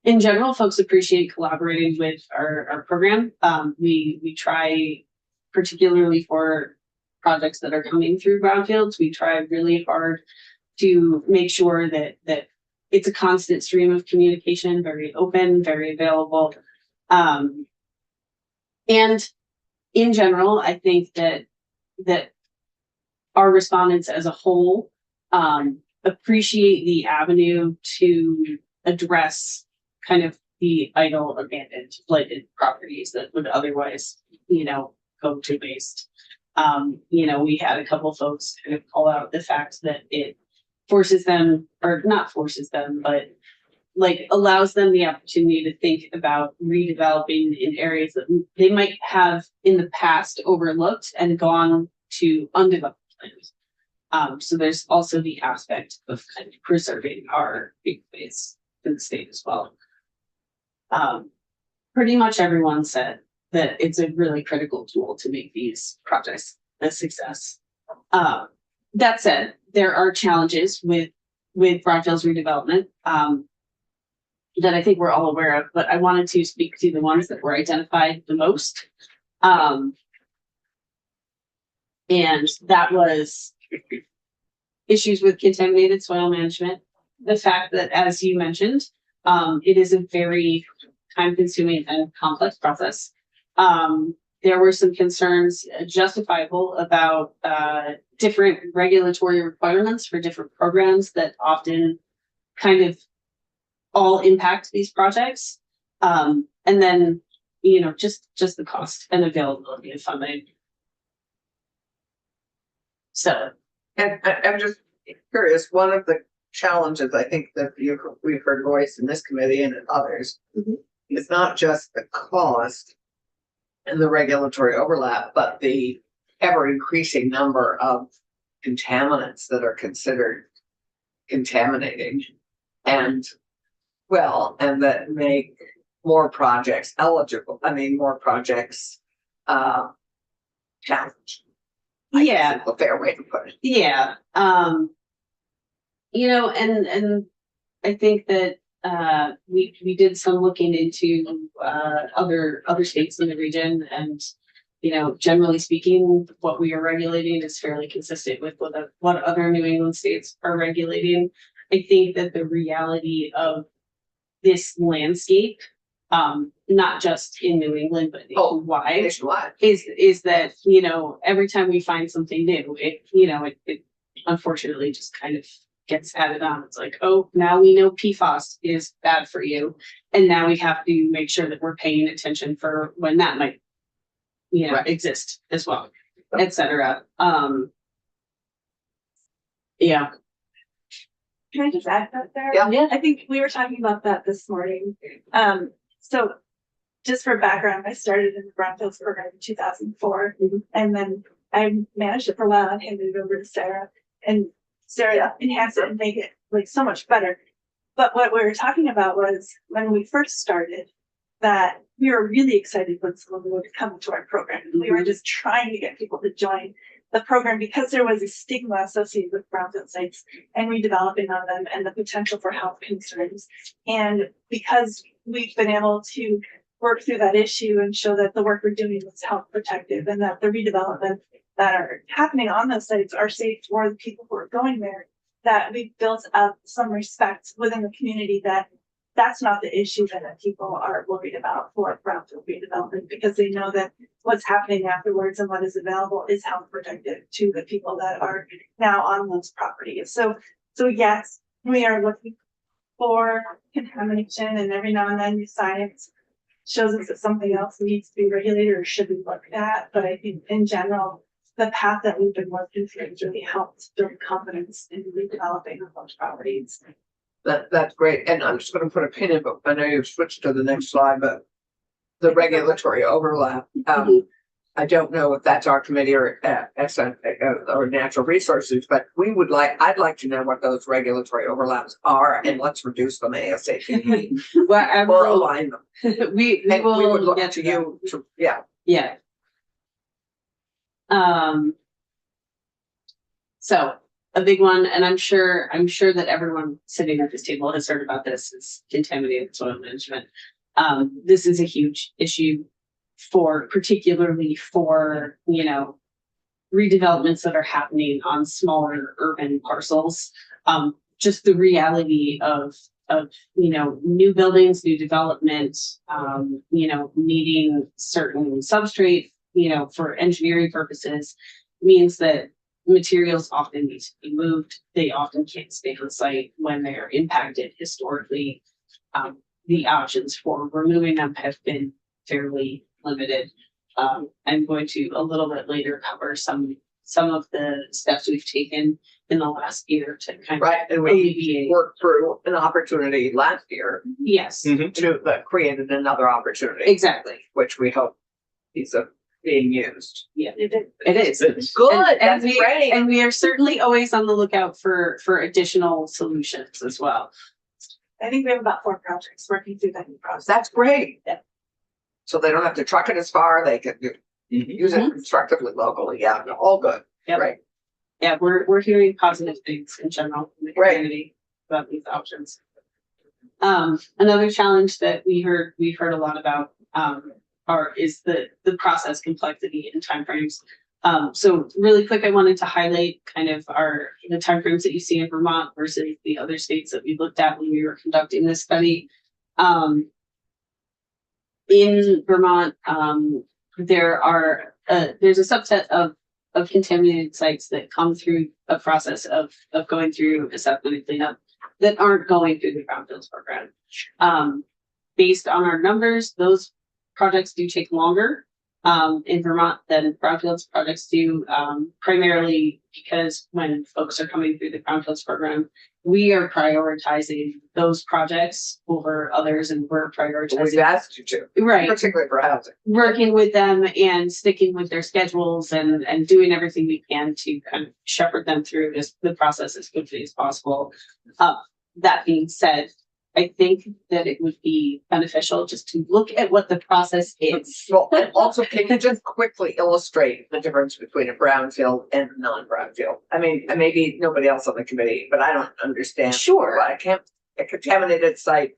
In general, folks appreciate collaborating with our program. We try, particularly for projects that are coming through brownfields, we try really hard to make sure that it's a constant stream of communication, very open, very available. And in general, I think that our respondents as a whole appreciate the avenue to address kind of the idle, abandoned, blighted properties that would otherwise, you know, go to waste. You know, we had a couple folks kind of call out the fact that it forces them, or not forces them, but like allows them the opportunity to think about redeveloping in areas that they might have in the past overlooked and gone to undeveloped lands. So there's also the aspect of kind of preserving our big space in the state as well. Pretty much everyone said that it's a really critical tool to make these projects a success. That said, there are challenges with brownfields redevelopment that I think we're all aware of, but I wanted to speak to the ones that were identified the most. And that was issues with contaminated soil management. The fact that, as you mentioned, it is a very time-consuming and complex process. There were some concerns, justifiable, about different regulatory requirements for different programs that often kind of all impact these projects. And then, you know, just the cost and availability of funding. So. And I'm just curious, one of the challenges I think that we've heard voiced in this committee and in others is not just the cost and the regulatory overlap, but the ever increasing number of contaminants that are considered contaminating and that make more projects eligible. I mean, more projects challenged. Yeah, a fair way to put it. Yeah. You know, and I think that we did some looking into other states in the region, and you know, generally speaking, what we are regulating is fairly consistent with what other New England states are regulating. I think that the reality of this landscape, not just in New England, but nationwide, is that, you know, every time we find something new, it unfortunately just kind of gets added on. It's like, oh, now we know PFAS is bad for you. And now we have to make sure that we're paying attention for when that might, you know, exist as well, et cetera. Yeah. Can I just add that there? Yeah. I think we were talking about that this morning. So just for background, I started in the brownfields program in 2004, and then I managed it for a while and handed it over to Sarah. And enhance it and make it like so much better. But what we were talking about was when we first started, that we were really excited when someone would come to our program. We were just trying to get people to join the program because there was a stigma associated with brownfield sites and redeveloping on them and the potential for health concerns. And because we've been able to work through that issue and show that the work we're doing is health protective and that the redevelopment that are happening on those sites are safe for the people who are going there, that we've built up some respect within the community that that's not the issue that people are worried about for brownfield redevelopment, because they know that what's happening afterwards and what is available is health protective to the people that are now on those properties. So yes, we are looking for contamination, and every now and then the science shows us that something else needs to be regulated or should be looked at. But I think in general, the path that we've been working through has really helped build confidence in redeveloping of those properties. That's great. And I'm just gonna put a pin in, but I know you've switched to the next slide, but the regulatory overlap, I don't know if that's our committee or or natural resources, but I'd like to know what those regulatory overlaps are, and let's reduce them ASAP. Well, I Or will, align them. we And we would will look get to to that. you to, yeah. Yeah. So a big one, and I'm sure that everyone sitting at this table has heard about this, is contaminated soil management. This is a huge issue particularly for, redevelopments that are happening on smaller urban parcels. Just the reality of new buildings, new development, needing certain substrate, for engineering purposes, means that materials often need to be moved. They often can't stay on site when they're impacted historically. The options for removing them have been fairly limited. I'm going to a little bit later cover some of the steps we've taken in the last year to kind of Right, and we alleviate. worked through an opportunity last year Yes, that created another opportunity, exactly. which we hope is being used. Yeah, it is. Good, And that's we, great. and we are certainly always on the lookout for additional solutions as well. I think we have about 4 projects working through that new process. That's great. Yeah. So they don't have to truck it as far, they can use it constructively locally, yeah, all good, Yep. great. Yeah, we're hearing positive things in general from the Right. community about these options. Another challenge that we heard a lot about is the process complexity and timeframes. So really quick, I wanted to highlight kind of the timeframes that you see in Vermont versus the other states that we looked at when we were conducting this study. In Vermont, there's a subset of contaminated sites that come through a process of going through assessment and cleanup that aren't going through the brownfields program. Based on our numbers, those projects do take longer in Vermont than brownfields projects do, primarily because when folks are coming through the brownfields program, we are prioritizing those projects over others, and we're We've prioritizing, asked you to, right, particularly for housing. working with them and sticking with their schedules and doing everything we can to kind of shepherd them through the process as quickly as possible. That being said, I think that it would be beneficial just to look at what the process is. Well, and also, can you just quickly illustrate the difference between a brownfield and a non-brownfield? I mean, and maybe nobody else on the committee, but I don't understand. Sure. Why a contaminated site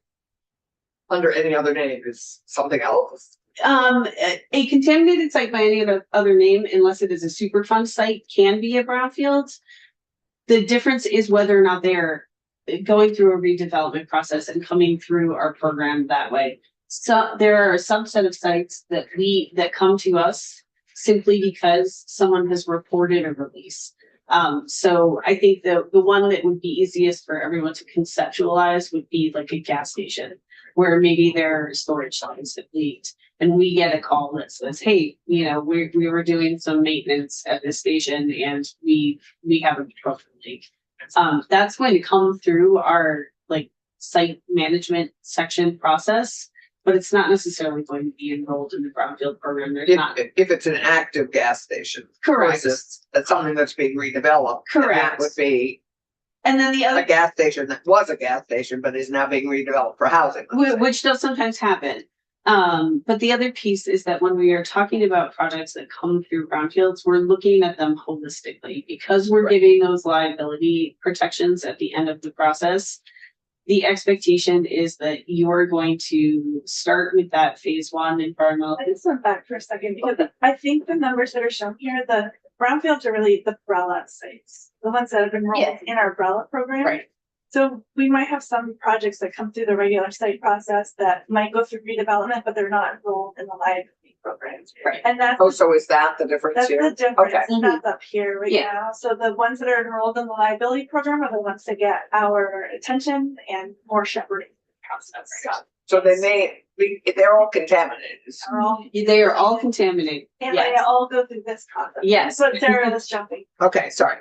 under any other name is something else. A contaminated site by any other name, unless it is a Superfund site, can be a brownfield. The difference is whether or not they're going through a redevelopment process and coming through our program that way. So there are a subset of sites that come to us simply because someone has reported a release. So I think the one that would be easiest for everyone to conceptualize would be like a gas station, where maybe their storage lines have leaked, and we get a call that says, hey, we were doing some maintenance at this station and we have a trophy leak. That's going to come through our site management section process, but it's not necessarily going to be enrolled in the brownfield program. There's not. If it's an active gas station. Correct. Versus that's something that's being redeveloped. and Correct. That would be And then the a other, gas station that was a gas station, but is now being redeveloped for housing. which does sometimes happen. But the other piece is that when we are talking about projects that come through brownfields, we're looking at them holistically because we're giving those liability protections at the end of the process. The expectation is that you're going to start with that phase one environmental. I just went back for a second because I think the numbers that are shown here, the brownfields are really the umbrella sites, the ones that have been enrolled in our umbrella program. Right. So we might have some projects that come through the regular site process that might go through redevelopment, but they're not enrolled in the liability programs. Right. And that's, Oh, so is that the difference that's here? the difference. Okay. That's up here right Yeah. now. So the ones that are enrolled in the liability program are the ones that get our attention and more shepherding process. So they may be, they're all contaminated. Are all- They are all contaminated. And they Yes. all go through this process. Yes. So Sarah was jumping. Okay, sorry.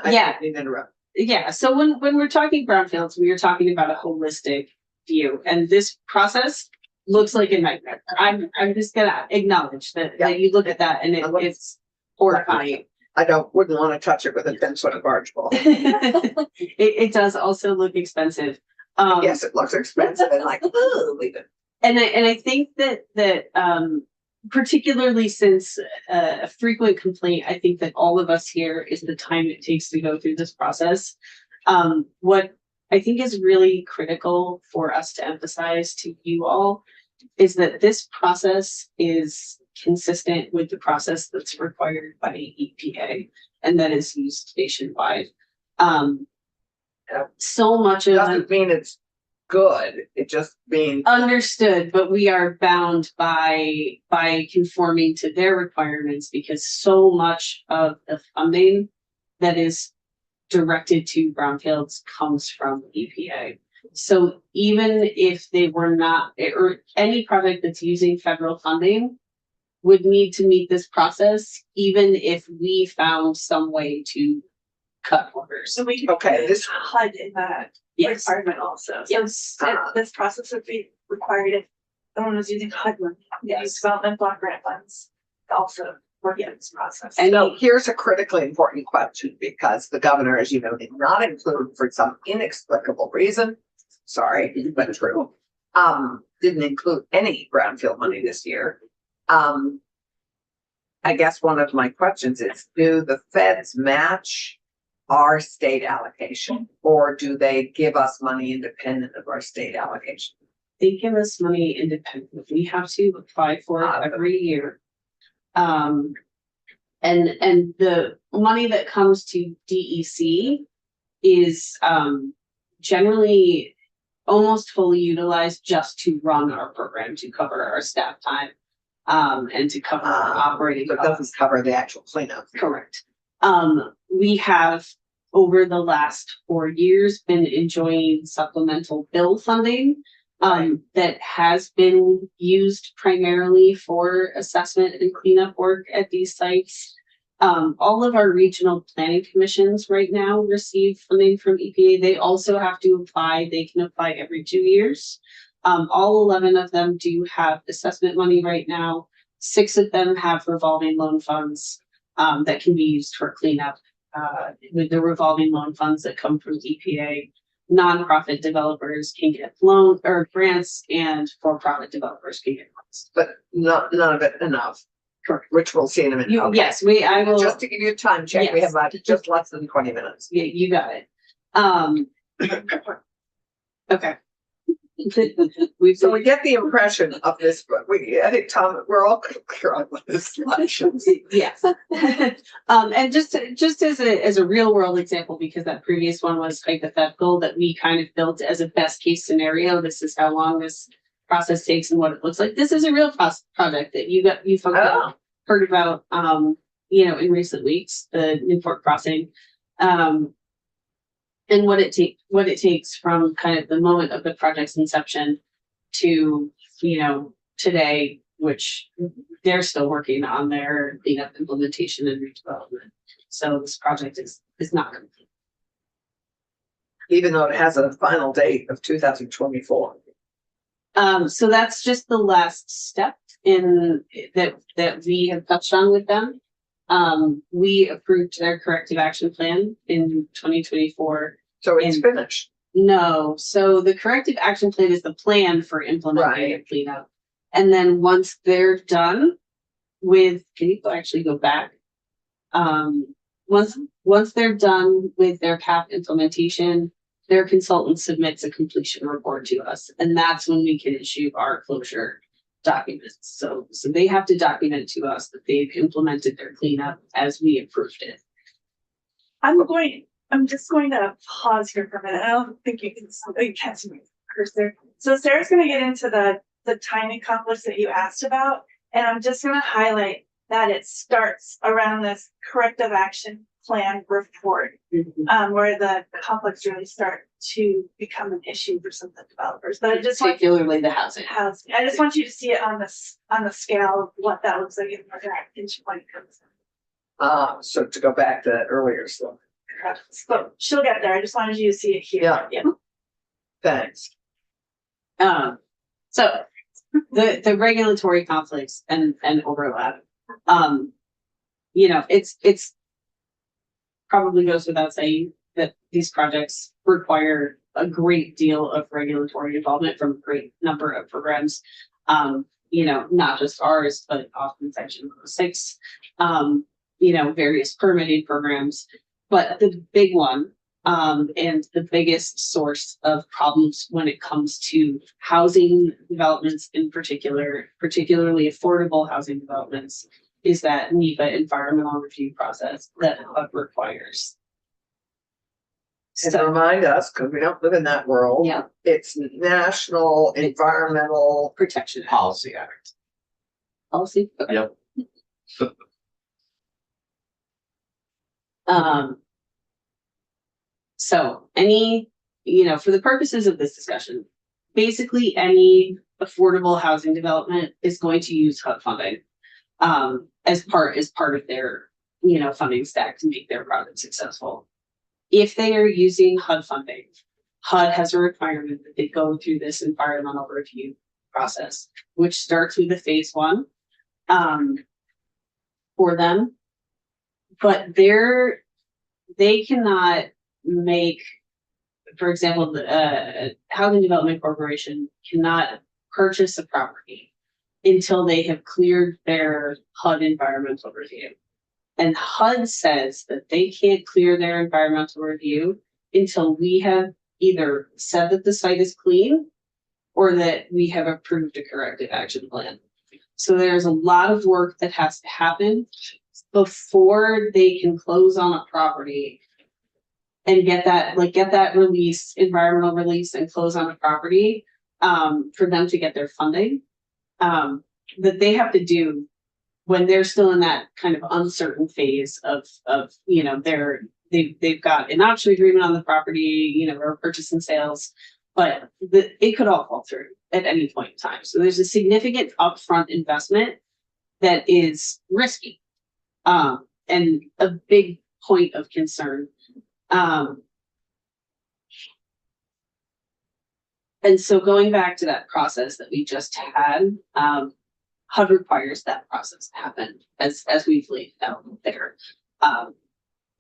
I Yeah. didn't mean to interrupt. Yeah, so when we're talking brownfields, we are talking about a holistic view, and this process looks like a nightmare. I'm just gonna acknowledge that Yeah. you look at that and I look- it's horrifying. I wouldn't want to touch it with a 10-foot barge pole. It does also look expensive. Yes, it looks expensive and like, ooh, leave it. And I think that particularly since a frequent complaint, I think that all of us here is the time it takes to go through this process. What I think is really critical for us to emphasize to you all is that this process is consistent with the process that's required by EPA and that is used nationwide. So much of Doesn't mean it's good. It just means understood, but we are bound by conforming to their requirements because so much of the funding that is directed to brownfields comes from EPA. So even if they were not, or any project that's using federal funding would need to meet this process, even if we found some way to cut corners. So we can. Okay, this- HUD in that Yes. requirement also. So Yes. this process would be required if someone was using HUD money, Yes. development block grant funds, to also work in this process. And So here's a critically important question because the governor, as you know, did not include for some inexplicable reason. Sorry, but true. Didn't include any brownfield money this year. I guess one of my questions is, do the feds match our state allocation? Or do they give us money independent of our state allocation? they give us money independently. We have to apply for it every year. And the money that comes to DEC is generally almost fully utilized just to run our program, to cover our staff time, and to cover our operating So it costs. doesn't cover the actual cleanup. Correct. We have, over the last 4 years, been enjoying supplemental bill funding that has been used primarily for assessment and cleanup work at these sites. All of our regional planning commissions right now receive funding from EPA. They also have to apply. They can apply every 2 years. All 11 of them do have assessment money right now. 6 of them have revolving loan funds that can be used for cleanup. With the revolving loan funds that come from EPA, nonprofit developers can get loan or grants, and for-profit developers can get loans. But none of it enough. Correct. Which we'll see in a minute. You, Okay. yes, I will. Just to give you a time check, we Yes. have about just less than 20 minutes. Yeah, you got it. Okay. So we get the impression of this, but I think, Tom, we're all clear on what this slide shows. Yes. And just as a real world example, because that previous one was hypothetical, that we kind of built as a best case scenario. This is how long this process takes and what it looks like. This is a real project that you folks have heard about, in recent weeks, the Newport Crossing. And what it takes from kind of the moment of the project's inception to, today, which they're still working on their cleanup implementation and redevelopment. So this project is not complete. Even though it has a final date of 2024. So that's just the last step in that we have touched on with them. We approved their corrective action plan in 2024. So it's And- finished. No, so the corrective action plan is the plan for implementing a Right. cleanup. And then once they're done with, can you actually go back? Once they're done with their CAP implementation, their consultant submits a completion report to us, and that's when we can issue our closure documents. So they have to document to us that they've implemented their cleanup as we approved it. I'm just going to pause here for a minute. I don't think you can catch me cursor. So Sarah's gonna get into the timing conflicts that you asked about, and I'm just gonna highlight that it starts around this corrective action plan report, where the conflicts really start to become an issue for some of the developers. But I just want Particularly the housing. I just want you to see it on the scale of what that looks like in the pinch point comes in. So to go back to that earlier slide. So she'll get there. I just wanted you to see it here. Yeah. Thanks. So the regulatory conflicts and overlap, it's probably goes without saying that these projects require a great deal of regulatory involvement from a great number of programs. Not just ours, but often Section 6, various permitting programs. But the big one, and the biggest source of problems when it comes to housing developments in particular, particularly affordable housing developments, is that NEPA environmental review process that HUD requires. And So, remind us, because we don't live in that world. Yeah. It's National Environmental protection Policy Act. policy. Okay. Yep. So for the purposes of this discussion, basically any affordable housing development is going to use HUD funding as part of their, funding stack to make their project successful. If they are using HUD funding, HUD has a requirement that they go through this environmental review process, which starts with the phase 1 for them. But they cannot make, for example, the Housing Development Corporation cannot purchase a property until they have cleared their HUD environmental review. And HUD says that they can't clear their environmental review until we have either said that the site is clean or that we have approved a corrective action plan. So there's a lot of work that has to happen before they can close on a property and get that release, environmental release, and close on a property for them to get their funding that they have to do when they're still in that kind of uncertain phase of they've got an option agreement on the property, or purchase and sales, but it could all fall through at any point in time. So there's a significant upfront investment that is risky and a big point of concern. And so going back to that process that we just had, HUD requires that process to happen as we've laid out there.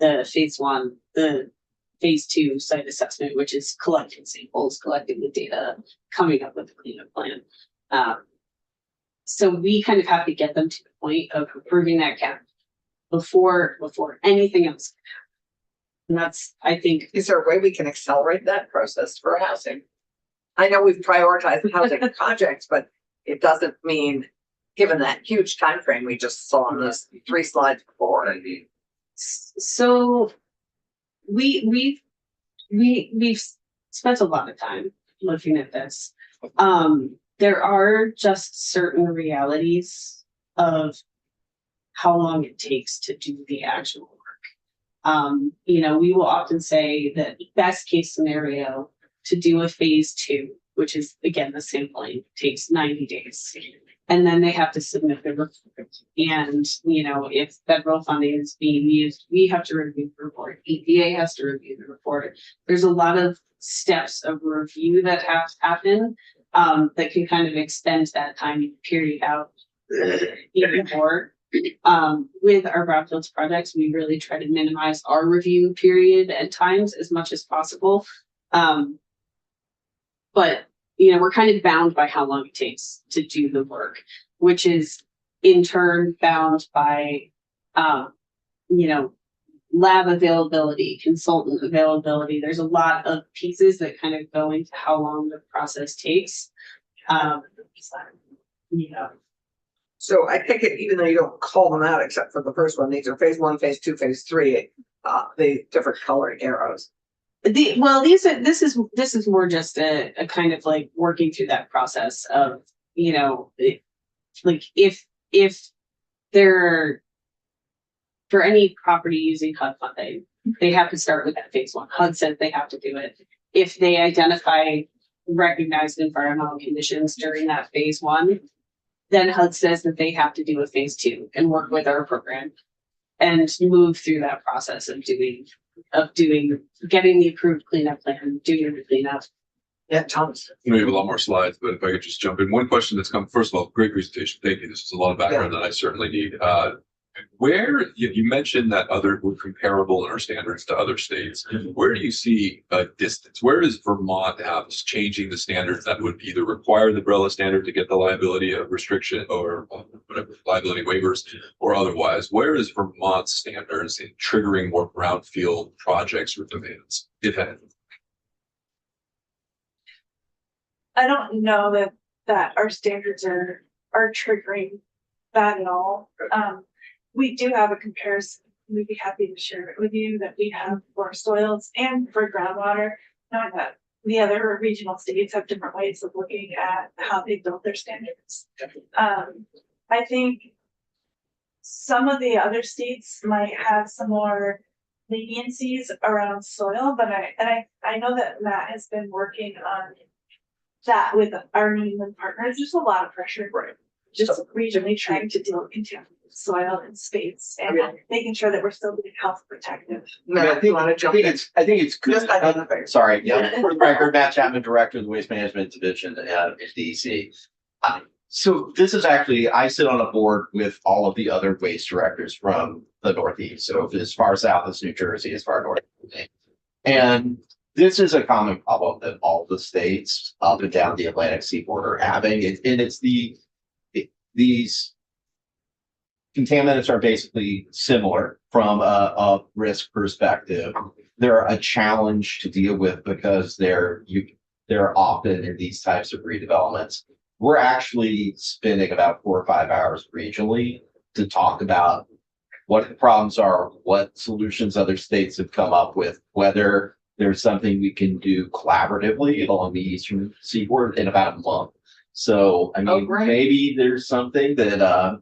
The phase 1, the phase 2 site assessment, which is collecting samples, collecting the data, coming up with a cleanup plan. So we kind of have to get them to the point of approving that CAP before anything else. And that's, I think, Is there a way we can accelerate that process for housing? I know we've prioritized housing projects, but it doesn't mean, given that huge time frame we just saw on those 3 slides before. so we've spent a lot of time looking at this. There are just certain realities of how long it takes to do the actual work. We will often say that best case scenario to do a phase 2, which is again the sampling, takes 90 days. And then they have to submit the report. And, if federal funding is being used, we have to review the report. EPA has to review the report. There's a lot of steps of review that have to happen that can kind of extend that time period out even more. With our brownfields projects, we really try to minimize our review period at times as much as possible. But, you know, we're kind of bound by how long it takes to do the work, which is in turn bound by, you know, lab availability, consultant availability. There's a lot of pieces that kind of go into how long the process takes. You know, So I take it, even though you don't call them out except for the first one, these are phase one, phase two, phase three, the different colored arrows. this is more just a kind of like working through that process of, you know, like if they're for any property using HUD funding, they have to start with that phase one. HUD says they have to do it. If they identify recognized environmental conditions during that phase one, then HUD says that they have to do a phase two and work with our program and move through that process of getting the approved cleanup plan, doing the cleanup. Yeah, Thomas. We have a lot more slides, but if I could just jump in, one question that's come, first of all, great presentation. Thank you. This is a lot of background that I certainly need. Where you mentioned that other were comparable in our standards to other states. Where do you see a distance? Where does Vermont have changing the standards that would either require the BRELA standard to get the liability of restriction or whatever liability waivers or otherwise? Where is Vermont's standards in triggering more brownfield projects or demands, if any? I don't know that our standards are triggering that at all. We do have a comparison. We'd be happy to share it with you that we have for soils and for groundwater, knowing that the other regional states have different ways of looking at how they build their standards. I think some of the other states might have some more leniencies around soil, but I know that Matt has been working on that with our New England partners. There's a lot of pressure, right? Just regionally trying to deal with contaminated soil and space and making sure that we're still being health protective. Matt, you wanna jump in? I think it's good. Just identify. Sorry, yeah, for the record, Matt Chapman, Director of the Waste Management Division at DEC. So this is actually, I sit on a board with all of the other waste directors from the Northeast. So as far south as New Jersey, as far north as Maine. And this is a common problem that all the states up and down the Atlantic seaboard are having. And it's these contaminants are basically similar from a risk perspective. They're a challenge to deal with because they're often in these types of redevelopments. We're actually spending about 4 or 5 hours regionally to talk about what the problems are, what solutions other states have come up with, whether there's something we can do collaboratively along the eastern seaboard in about a month. So, I mean, maybe there's something that,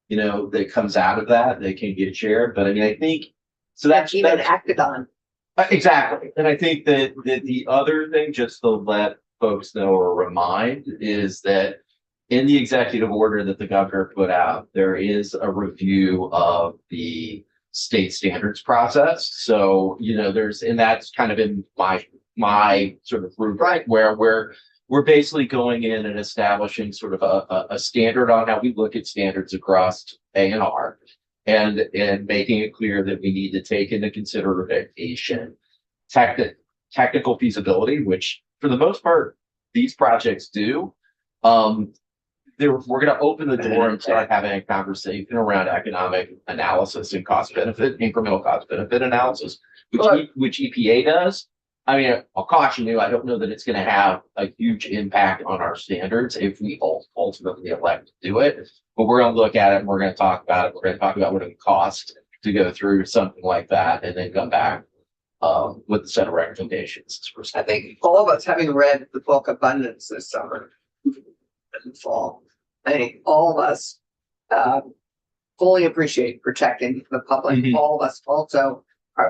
you know, that comes out of that can get shared. But I mean, I think, so that's even acted on. Exactly. And I think that the other thing, just to let folks know or remind, is that in the executive order that the governor put out, there is a review of the state standards process. So, you know, and that's kind of in my sort of rubric where we're basically going in and establishing sort of a standard on how we look at standards across A&R and making it clear that we need to take into consideration technical feasibility, which for the most part, these projects do. We're going to open the door and start having a conversation around economic analysis and incremental cost benefit analysis, which EPA does. I mean, I'll caution you, I don't know that it's going to have a huge impact on our standards if we ultimately elect to do it, but we're going to look at it and we're going to talk about it. We're going to talk about what it would cost to go through something like that and then come back with a set of recommendations. I think all of us, having read the book Abundance this summer and fall, I think all of us fully appreciate protecting the public. Mm-hmm. All of us also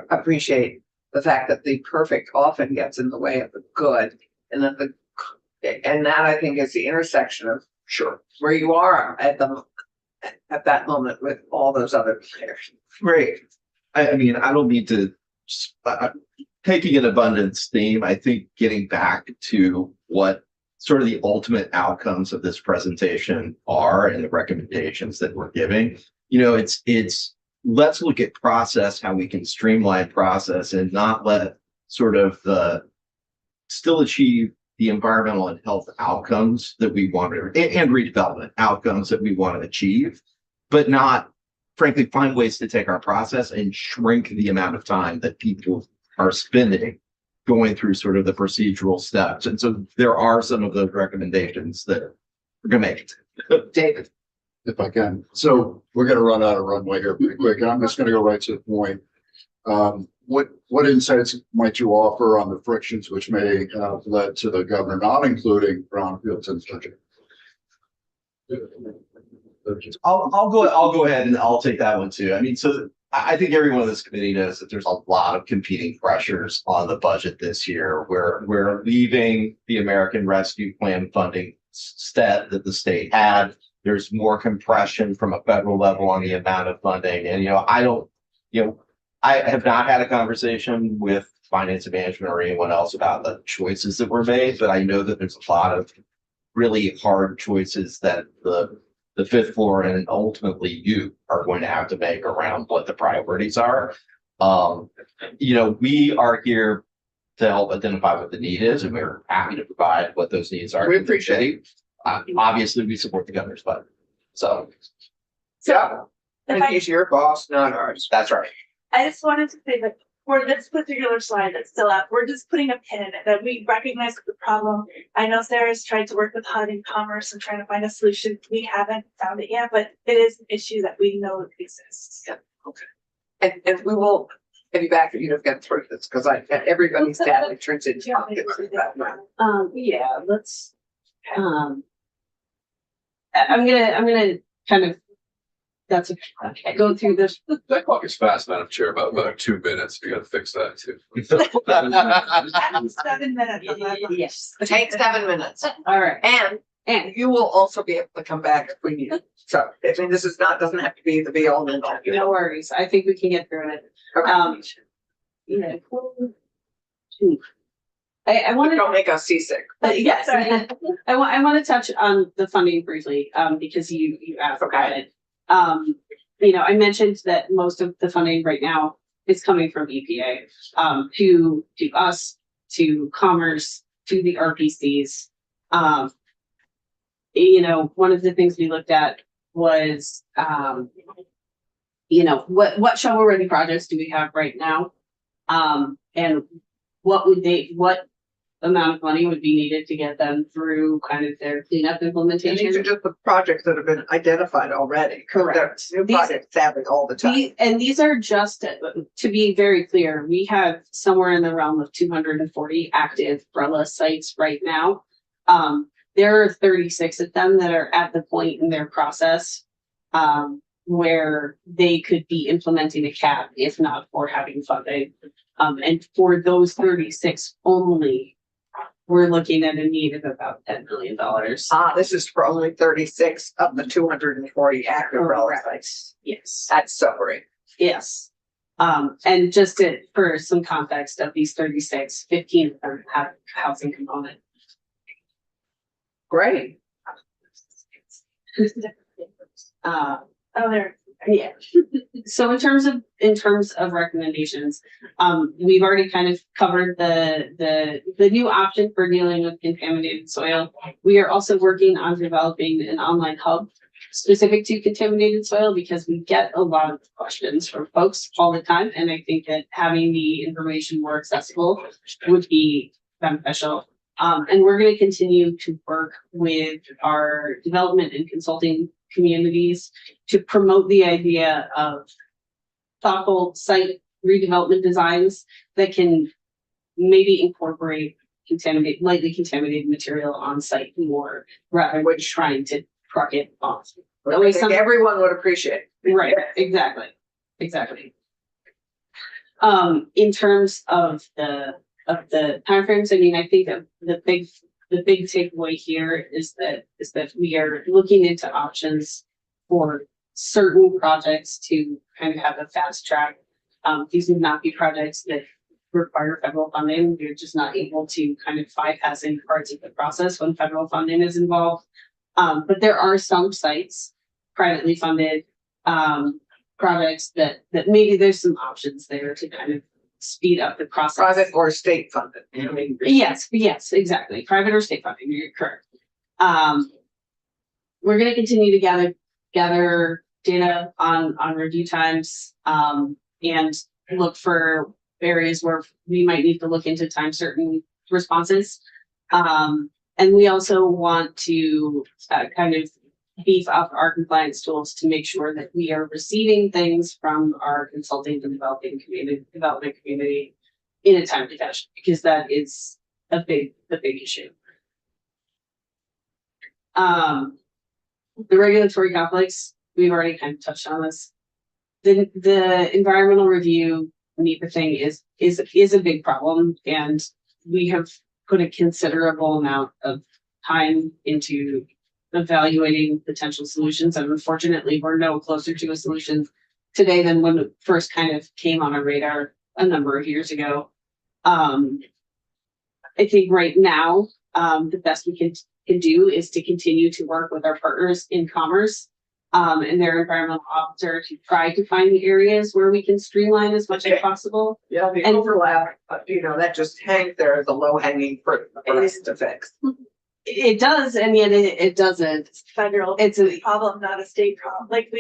appreciate the fact that the perfect often gets in the way of the good, and that I think is the intersection of where you are at that moment with all those other players. Great. I mean, I don't need to taking an abundance theme. I think getting back to what sort of the ultimate outcomes of this presentation are and the recommendations that we're giving. let's look at process, how we can streamline process and not let sort of still achieve the environmental and health outcomes that we want and redevelopment outcomes that we want to achieve, but not frankly find ways to take our process and shrink the amount of time that people are spending going through sort of the procedural steps. And so there are some of those recommendations that we're gonna make. David, If I can. So we're gonna run out of runway here pretty quick, and I'm just gonna go right to the point. What insights might you offer on the frictions which may have led to the governor not including brownfields in the budget? I'll go ahead and I'll take that one too. I mean, so I think everyone on this committee knows that there's a lot of competing pressures on the budget this year. We're leaving the American Rescue Plan funding that the state had. There's more compression from a federal level on the amount of funding. And, I have not had a conversation with finance and management or anyone else about the choices that were made, but I know that there's a lot of really hard choices that the fifth floor and ultimately you are going to have to make around what the priorities are. We are here to help identify what the need is, and we're happy to provide what those needs are. we appreciate it. Obviously, we support the governor's budget. So Yeah, If and I, he's your boss, not ours. that's right. I just wanted to say that for this particular slide that's still up, we're just putting a pin in it, that we recognize the problem. I know Sarah's tried to work with HUD and Commerce and trying to find a solution. We haven't found it yet, but it is an issue that we know exists. Yeah, okay. And we will get you back if you don't get through this, because everybody's sadly turns into pockets. Yeah, let's, I'm gonna kind of, okay, go through this. That clock is fast, Madam Chair, about 2 minutes. We gotta fix that too. 7 minutes on that. Yes, Take 7 minutes. all right, And and you will also be able to come back if we need it. So, I mean, this is doesn't have to be the be all and end all. no worries, I think we can get through it. Okay. Yeah. I wanted. Don't make us seasick. Yes, Sorry. I want to touch on the funding briefly, because you asked about it. I mentioned that most of the funding right now is coming from EPA, to us, to Commerce, to the RPCs. One of the things we looked at was, what shovel-ready projects do we have right now? And what amount of money would be needed to get them through kind of their cleanup And implementation? these are just the projects that have been identified already. Correct. New These- projects happening all the time. These are just, to be very clear, we have somewhere in the realm of 240 active umbrella sites right now. There are 36 of them that are at the point in their process where they could be implementing a cap if not for having funding. And for those 36 only, we're looking at a need of about $10 million. This is for only 36 of the 240 active umbrella sites. Yes. That's sobering. Yes. And just for some context of these 36, 15 of them have housing component. Great. Oh, there. Yeah. So in terms of recommendations, we've already kind of covered the new option for dealing with contaminated soil. We are also working on developing an online hub specific to contaminated soil because we get a lot of questions from folks all the time. And I think that having the information more accessible would be beneficial. And we're going to continue to work with our development and consulting communities to promote the idea of thoughtful site redevelopment designs that can maybe incorporate lightly contaminated material on site more rather than trying to truck it off. I think everyone would appreciate it. Right, exactly. In terms of the timeframes, I mean, I think that the big takeaway here is that we are looking into options for certain projects to kind of have a fast track. These would not be projects that require federal funding. We're just not able to kind of bypass any parts of the process when federal funding is involved. But there are some sites, privately funded, projects that maybe there's some options there to kind of speed up the process. Private or state funded, I mean. Yes, exactly. Private or state funding, you're correct. We're gonna continue to gather data on review times, and look for areas where we might need to look into time certain responses. And we also want to kind of beef up our compliance tools to make sure that we are receiving things from our consulting and development community in a timely fashion, because that is a big issue. The regulatory conflicts, we've already kind of touched on this. The environmental review NEPA thing is a big problem, and we have put a considerable amount of time into evaluating potential solutions, and unfortunately, we're no closer to a solution today than when it first kind of came on our radar a number of years ago. I think right now, the best we can do is to continue to work with our partners in Commerce and their environmental officer to try to find the areas where we can streamline as much as possible. Yeah, the And- overlap, that just hangs there as a low hanging fruit for us to fix. It does, and yet it doesn't. Federal It's a problem, not a state problem. Like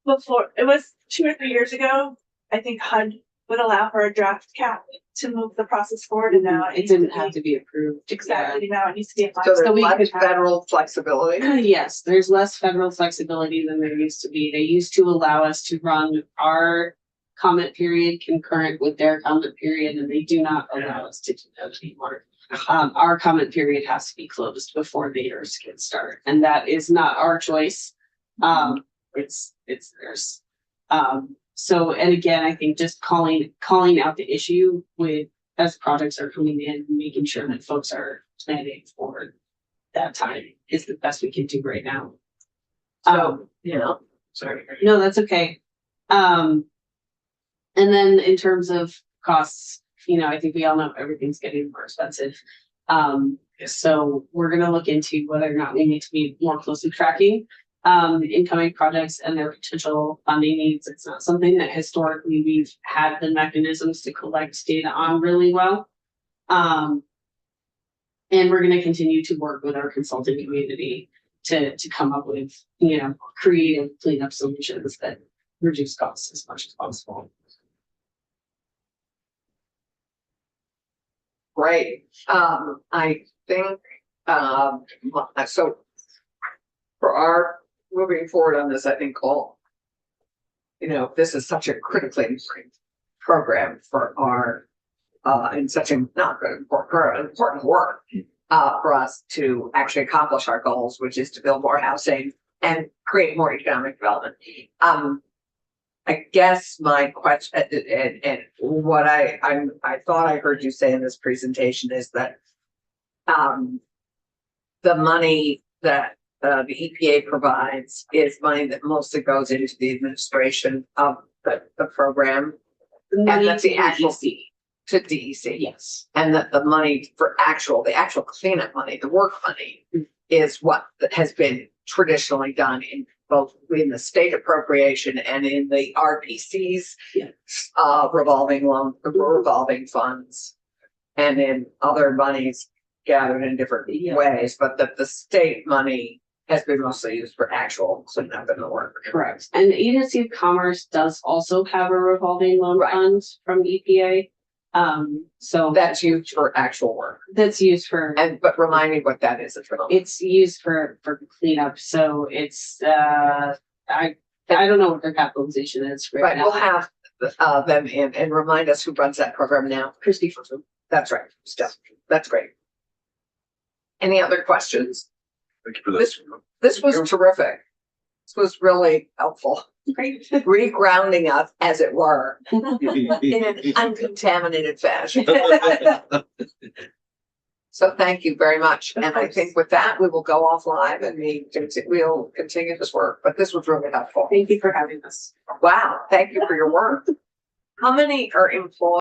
before, it was 2 or 3 years ago, I think HUD would allow for a draft cap to move the process forward, and now it didn't have to be approved. Exactly, now it needs to be applied. So So there's we less could have- federal flexibility. Yes, there's less federal flexibility than there used to be. They used to allow us to run our comment period concurrent with their comment period, and they do not allow us to do that anymore. Our comment period has to be closed before the years can start, and that is not our choice. It's theirs. So, and again, I think just calling out the issue as projects are coming in, making sure that folks are planning for that time is the best we can do right now. So, sorry. No, that's okay. And then in terms of costs, I think we all know everything's getting more expensive. So we're gonna look into whether or not we need to be more closely tracking incoming projects and their potential funding needs. It's not something that historically we've had the mechanisms to collect data on really well. And we're gonna continue to work with our consulting community to come up with, creative cleanup solutions that reduce costs as much as possible. Great. I think, so for our moving forward on this, I think this is such a critically important program for our, and such a important work for us to actually accomplish our goals, which is to build more housing and create more economic development. I guess my question and what I thought I heard you say in this presentation is that the money that the EPA provides is money that mostly goes into the administration of the program. Money that's the to actual DEC. To DEC. Yes. And that the money for the actual cleanup money, the work money, is what has been traditionally done in both in the state appropriation and in the RPC's revolving funds, and in other monies gathered in different ways, but that the state money has been mostly used for actual cleanup and the work. Correct. And the Agency of Commerce does also have a revolving loan fund from EPA. So That's used for actual work. that's used for, But remind me what that is. it's used for cleanup. So it's, I don't know what their capitalization is right Right, now. we'll have them in and remind us who runs that program now. Christy Foster. That's right. Steph. That's great. Any other questions? Thank you for that. This was terrific. This was really helpful. Great. Regrounding us, as it were, in an uncontaminated fashion. So thank you very much. And I think with that, we will go off live and we'll continue this work. But this was really helpful. Thank you for having us. Wow. Thank you for your work. How many are employed?